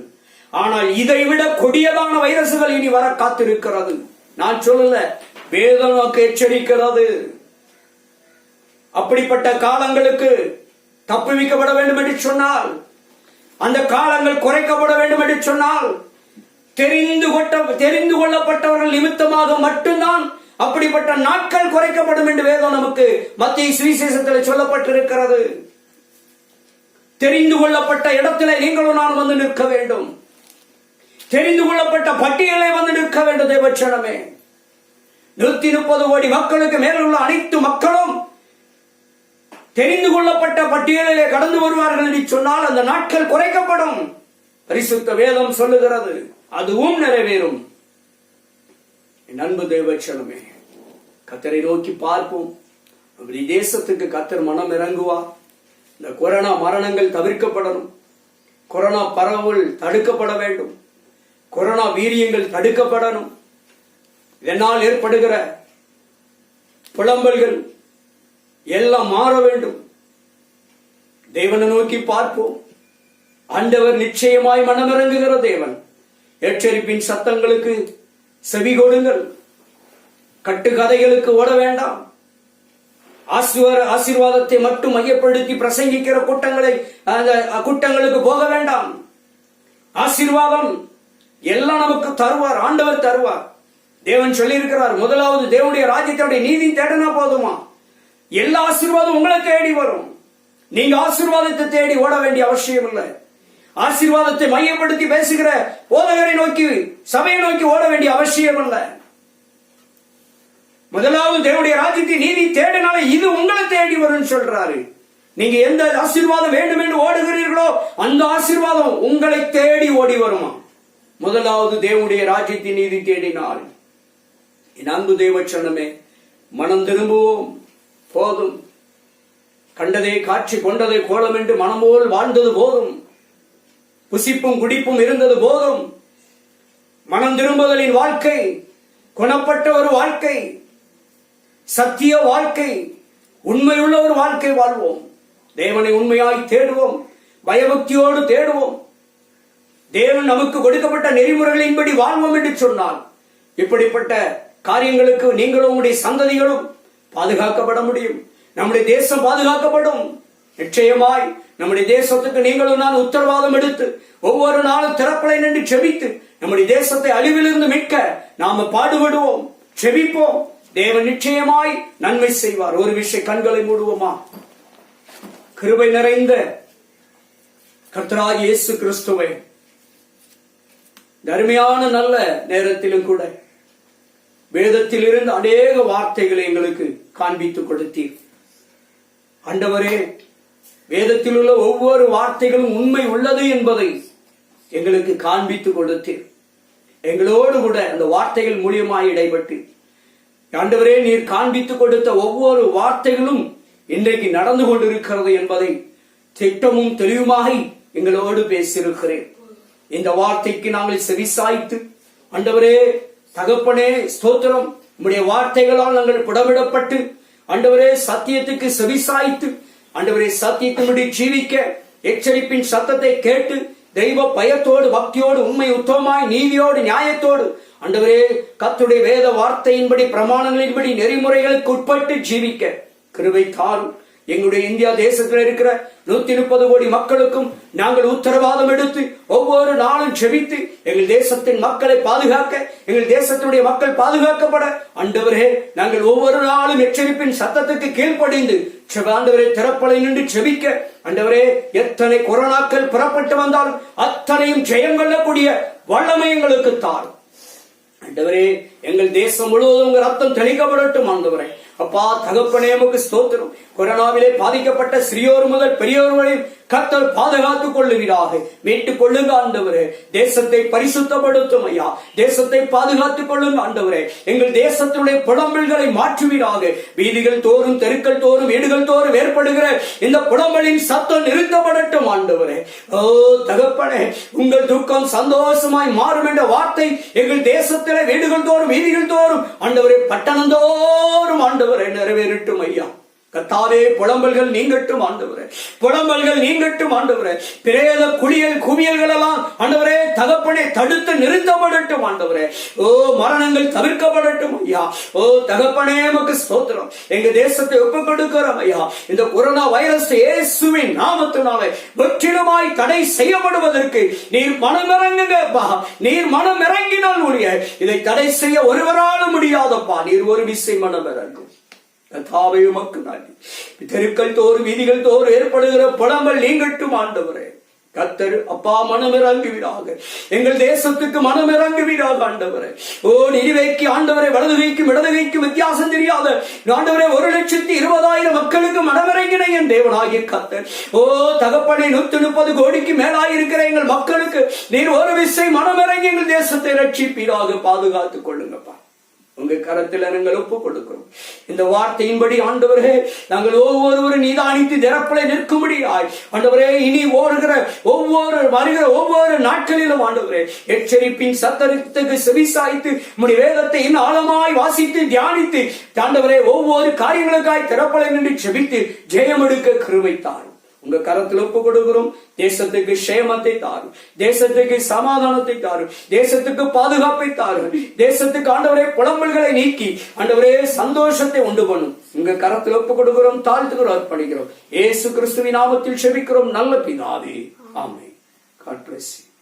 ஆனால் இதைவிட கொடியதான வைரசுகள் இனி வர காத்திருக்கிறது. நான் சொல்லல, வேதம் நமக்கு எச்சரிக்கிறது. அப்படிப்பட்ட காலங்களுக்கு தப்புவிக்கப்பட வேண்டும் என்று சொன்னால், அந்த காலங்கள் குறைக்கப்பட வேண்டும் என்று சொன்னால், தெரிந்து கொள்ளப்பட்டவர்கள் நிமித்தமாக மட்டும்தான் அப்படிப்பட்ட நாட்கள் குறைக்கப்படும் என்று வேதம் நமக்கு மத்திய சுவிசேஷத்தில் சொல்லப்பட்டிருக்கிறது. தெரிந்து கொள்ளப்பட்ட இடத்திலே நீங்களும் நான் வந்து நிற்க வேண்டும். தெரிந்து கொள்ளப்பட்ட பட்டியலை வந்து நிற்க வேண்டும். தேவச்சனமே, 130 கோடி மக்களுக்கு மேலுள்ள அனைத்து மக்களும் தெரிந்து கொள்ளப்பட்ட பட்டியலிலே கடந்து வருவார்கள் என்று சொன்னால் அந்த நாட்கள் குறைக்கப்படும். பரிசுத்த வேதம் சொல்லுகிறது, அதுவும் நிறைவேறும். என் அன்பு தேவச்சனமே, கர்த்தரை நோக்கி பார்ப்போம். நம்முடைய தேசத்துக்கு கர்த்தர் மனம் இறங்குவார். இந்த கொரோனா மரணங்கள் தவிர்க்கப்படணும். கொரோனா பரவல் தடுக்கப்பட வேண்டும். கொரோனா வீரியங்கள் தடுக்கப்படணும். இதனால் ஏற்படுகிற புலம்பல்கள் எல்லாம் மாற வேண்டும். தேவனை நோக்கி பார்ப்போம். ஆண்டவர் நிச்சயமாய் மனமிறங்குகிற தேவன். எச்சரிப்பின் சத்தங்களுக்கு செவி கொடுங்கள். கட்டுக்கதைகளுக்கு ஓட வேண்டாம். ஆசீர்வாதத்தை மட்டும் மையப்படுத்தி பிரசங்கிக்கிற கூட்டங்களுக்கு போக வேண்டாம். ஆசீர்வாதம் எல்லாம் நமக்கு தருவார், ஆண்டவர் தருவார். தேவன் சொல்லி இருக்கிறார், முதலாவது தேவனுடைய ராஜ்யத்தினுடைய நீதி தேடினா போதுமா, எல்லா ஆசீர்வாதம் உங்களை தேடி வரும். நீங்க ஆசீர்வாதத்தை தேடி ஓட வேண்டிய அவசியம் இல்லை. ஆசீர்வாதத்தை மையப்படுத்தி பேசுகிற போதகரை நோக்கி, சபையை நோக்கி ஓட வேண்டிய அவசியம் இல்லை. முதலாவது தேவனுடைய ராஜ்யத்தை நீதி தேடினால இது உங்களை தேடி வரும் சொல்றாரு. நீங்க எந்த ஆசீர்வாதம் வேண்டும் என்று ஓடுகிறீர்களோ அந்த ஆசீர்வாதம் உங்களை தேடி ஓடி வருமா. முதலாவது தேவனுடைய ராஜ்யத்தை நீதி தேடினார். என் அன்பு தேவச்சனமே, மனம் திரும்புவோம். போதும். கண்டதே காட்சி கொண்டதை கோலம் என்று மனமோல் வாழ்ந்தது போதும். புசிப்பும் குடிப்பும் இருந்தது போதும். மனம் திரும்புதலின் வாழ்க்கை, குணப்பட்ட ஒரு வாழ்க்கை, சத்திய வாழ்க்கை, உண்மையுள்ள ஒரு வாழ்க்கை வாழ்வோம். தேவனை உண்மையாய் தேடுவோம். பயபக்தியோடு தேடுவோம். தேவன் நமக்கு கொடுக்கப்பட்ட நெறிமுறைகளின்படி வாழ்வோம் என்று சொன்னால் இப்படிப்பட்ட காரியங்களுக்கு நீங்களும் உங்களுடைய சந்ததிகளும் பாதுகாக்கப்பட முடியும். நம்முடைய தேசம் பாதுகாக்கப்படும். நிச்சயமாய் நம்முடைய தேசத்துக்கு நீங்களும் நான் உத்தரவாதம் எடுத்து ஒவ்வொரு நாளும் திறப்பலை நின்று செபித்து நம்முடைய தேசத்தை அழிவிலிருந்து மீட்க நாம பாடுபடுவோம், செபிப்போம். தேவன் நிச்சயமாய் நன்மை செய்வார். ஒரு விஷயம், கண்களை மூடுவோமா. கிருபை நிறைந்த கர்த்தராகிய இயேசு கிறிஸ்துவை, அருமையான நல்ல நேரத்திலும் கூட வேதத்தில் இருந்து அநேக வார்த்தைகளை எங்களுக்கு காண்பித்துக் கொடுத்தீர். ஆண்டவரே, வேதத்தில் உள்ள ஒவ்வொரு வார்த்தைகளும் உண்மை உள்ளது என்பதை எங்களுக்கு காண்பித்துக் கொடுத்தீர். எங்களோடு கூட அந்த வார்த்தைகள் மூலியமாய் இடைப்பட்டு ஆண்டவரே, நீர் காண்பித்துக் கொடுத்த ஒவ்வொரு வார்த்தைகளும் இன்றைக்கு நடந்து கொண்டிருக்கிறது என்பதை திட்டமும் தெளிவுமாக எங்களோடு பேசியிருக்கிறேன். இந்த வார்த்தைக்கு நாங்கள் செவிசாய்த்து, ஆண்டவரே தகப்பனே ஸ்தோத்திரம், உம்முடைய வார்த்தைகளால் நாங்கள் புடமிடப்பட்டு ஆண்டவரே சத்தியத்துக்கு செவிசாய்த்து ஆண்டவரே சத்தியத்தினுடைய ஜீவிக்க எச்சரிப்பின் சத்தத்தை கேட்டு தெய்வ பயத்தோடு பக்தியோடு உண்மை உத்தமமாய் நீதியோடு நியாயத்தோடு ஆண்டவரே கர்த்தருடைய வேத வார்த்தையின்படி பிரமாணங்களின்படி நெறிமுறைகளுக்கு உட்பட்டு ஜீவிக்க கிருபை தாரும். எங்களுடைய இந்தியா தேசத்தில் இருக்கிற 130 கோடி மக்களுக்கும் நாங்கள் உத்தரவாதம் எடுத்து ஒவ்வொரு நாளும் செபித்து எங்கள் தேசத்தின் மக்களை பாதுகாக்க, எங்கள் தேசத்தினுடைய மக்கள் பாதுகாக்கப்பட ஆண்டவரே நாங்கள் ஒவ்வொரு நாளும் எச்சரிப்பின் சத்தத்துக்கு கீழ்ப்படிந்து ஆண்டவரே திறப்பலை நின்று செபிக்க ஆண்டவரே எத்தனை கொரோனாக்கள் புறப்பட்டு வந்தாலும் அத்தனையும் ஜெயம் கொள்ளக்கூடிய வல்லமை எங்களுக்கு தாரும். ஆண்டவரே எங்கள் தேசம் முழுவதும் ரத்தம் தெளிக்கப்படட்டும். ஆண்டவரே அப்பா தகப்பனே உமக்கு ஸ்தோத்திரம். கொரோனாவிலே பாதிக்கப்பட்ட சிறியோர் முதல் பெரியோர் வரை கர்த்தர் பாதுகாத்துக் கொள்ளுவீராக. மீட்டுக் கொள்ளுங்க ஆண்டவரே. தேசத்தை பரிசுத்தப்படுத்தும் ஐயா. தேசத்தை பாதுகாத்துக் கொள்ளுங்க ஆண்டவரே. எங்கள் தேசத்தினுடைய புலம்பல்களை மாற்றுவீராக. வீதிகள் தோறும் தெருக்கள் தோறும் வீடுகள் தோறும் ஏற்படுகிற இந்த புலம்பலின் சத்தம் நிறுத்தப்படட்டும் ஆண்டவரே. ஓ தகப்பனே, உங்கள் துக்கம் சந்தோஷமாய் மாறும் என்ற வார்த்தை எங்கள் தேசத்திலே வீடுகள் தோறும் வீதிகள் தோறும் ஆண்டவரே பட்டணந்தோறும் ஆண்டவரே நிறைவேறட்டும் ஐயா. கர்த்தாவே புலம்பல்கள் நீங்கட்டும் ஆண்டவரே. புலம்பல்கள் நீங்கட்டும் ஆண்டவரே. பிரேத குளியல் குவியல்கள் எல்லாம் ஆண்டவரே தகப்பனே தடுத்து நிறுத்தப்படட்டும் ஆண்டவரே. ஓ மரணங்கள் தவிர்க்கப்படட்டும் ஐயா. ஓ தகப்பனே உமக்கு ஸ்தோத்திரம். எங்க தேசத்தை ஒப்புக் கொடுக்கிறோம் ஐயா. இந்த கொரோனா வைரஸ் இயேசுவின் நாமத்தினாலே முற்றிலுமாய் தடை செய்யப்படுவதற்கு நீர் மனமிறங்குங்கப்பா. நீர் மனம் இறங்கினால் ஒழிய இதை தடை செய்ய ஒருவராலும் முடியாதப்பா. நீர் ஒரு விசை மனம் இறங்கும். தெருக்கள் தோறும் வீதிகள் தோறும் ஏற்படுகிற புலம்பல் நீங்கட்டும் ஆண்டவரே. கர்த்தர் அப்பா மனமிறங்குவீராக. எங்கள் தேசத்துக்கு மனமிறங்குவீராக ஆண்டவரே. ஓ நினிவேக்கு ஆண்டவரை வலது கைக்கும் இடது கைக்கும் வித்தியாசம் தெரியாத ஆண்டவரே 1,20,000 மக்களுக்கு மனமிறங்கின என் தேவனாகிய கர்த்தர். ஓ தகப்பனை 130 கோடிக்கு மேலாயிருக்கிற எங்கள் மக்களுக்கு நீர் ஒரு விசை மனமிறங்கி எங்கள் தேசத்தை ரட்சிப்பீராக. பாதுகாத்துக் கொள்ளுங்கப்பா. உங்க கரத்தில் நாங்கள் ஒப்புக் கொடுக்கிறோம். இந்த வார்த்தையின்படி ஆண்டவரே நாங்கள் ஒவ்வொருவரும் நிதானித்து திறப்பலை நிற்கும்படியாய் ஆண்டவரே இனி வருகிற ஒவ்வொரு நாட்களிலும் ஆண்டவரே எச்சரிப்பின் சத்தத்துக்கு செவிசாய்த்து உம்முடைய வேதத்தை இன்னும் ஆழமாய் வாசித்து தியானித்து ஆண்டவரே ஒவ்வொரு காரியங்களுக்காய் திறப்பலை நின்று செபித்து ஜெயம் எடுக்க கிருபை தாரும். உங்க கரத்தில் ஒப்புக் கொடுக்கிறோம். தேசத்துக்கு சேமத்தை தாரும், தேசத்துக்கு சமாதானத்தை தாரும், தேசத்துக்கு பாதுகாப்பை தாரும், தேசத்துக்கு ஆண்டவரே புலம்பல்களை நீக்கி ஆண்டவரே சந்தோஷத்தை உண்டு பண்ணும். உங்க கரத்தில் ஒப்புக் கொடுக்கிறோம், தாழ்த்துக்கிறோம், அர்ப்பணிக்கிறோம். இயேசு கிறிஸ்துவின் நாமத்தில் செபிக்கிறோம் நல்ல பிதாவே. ஆமென். God bless you.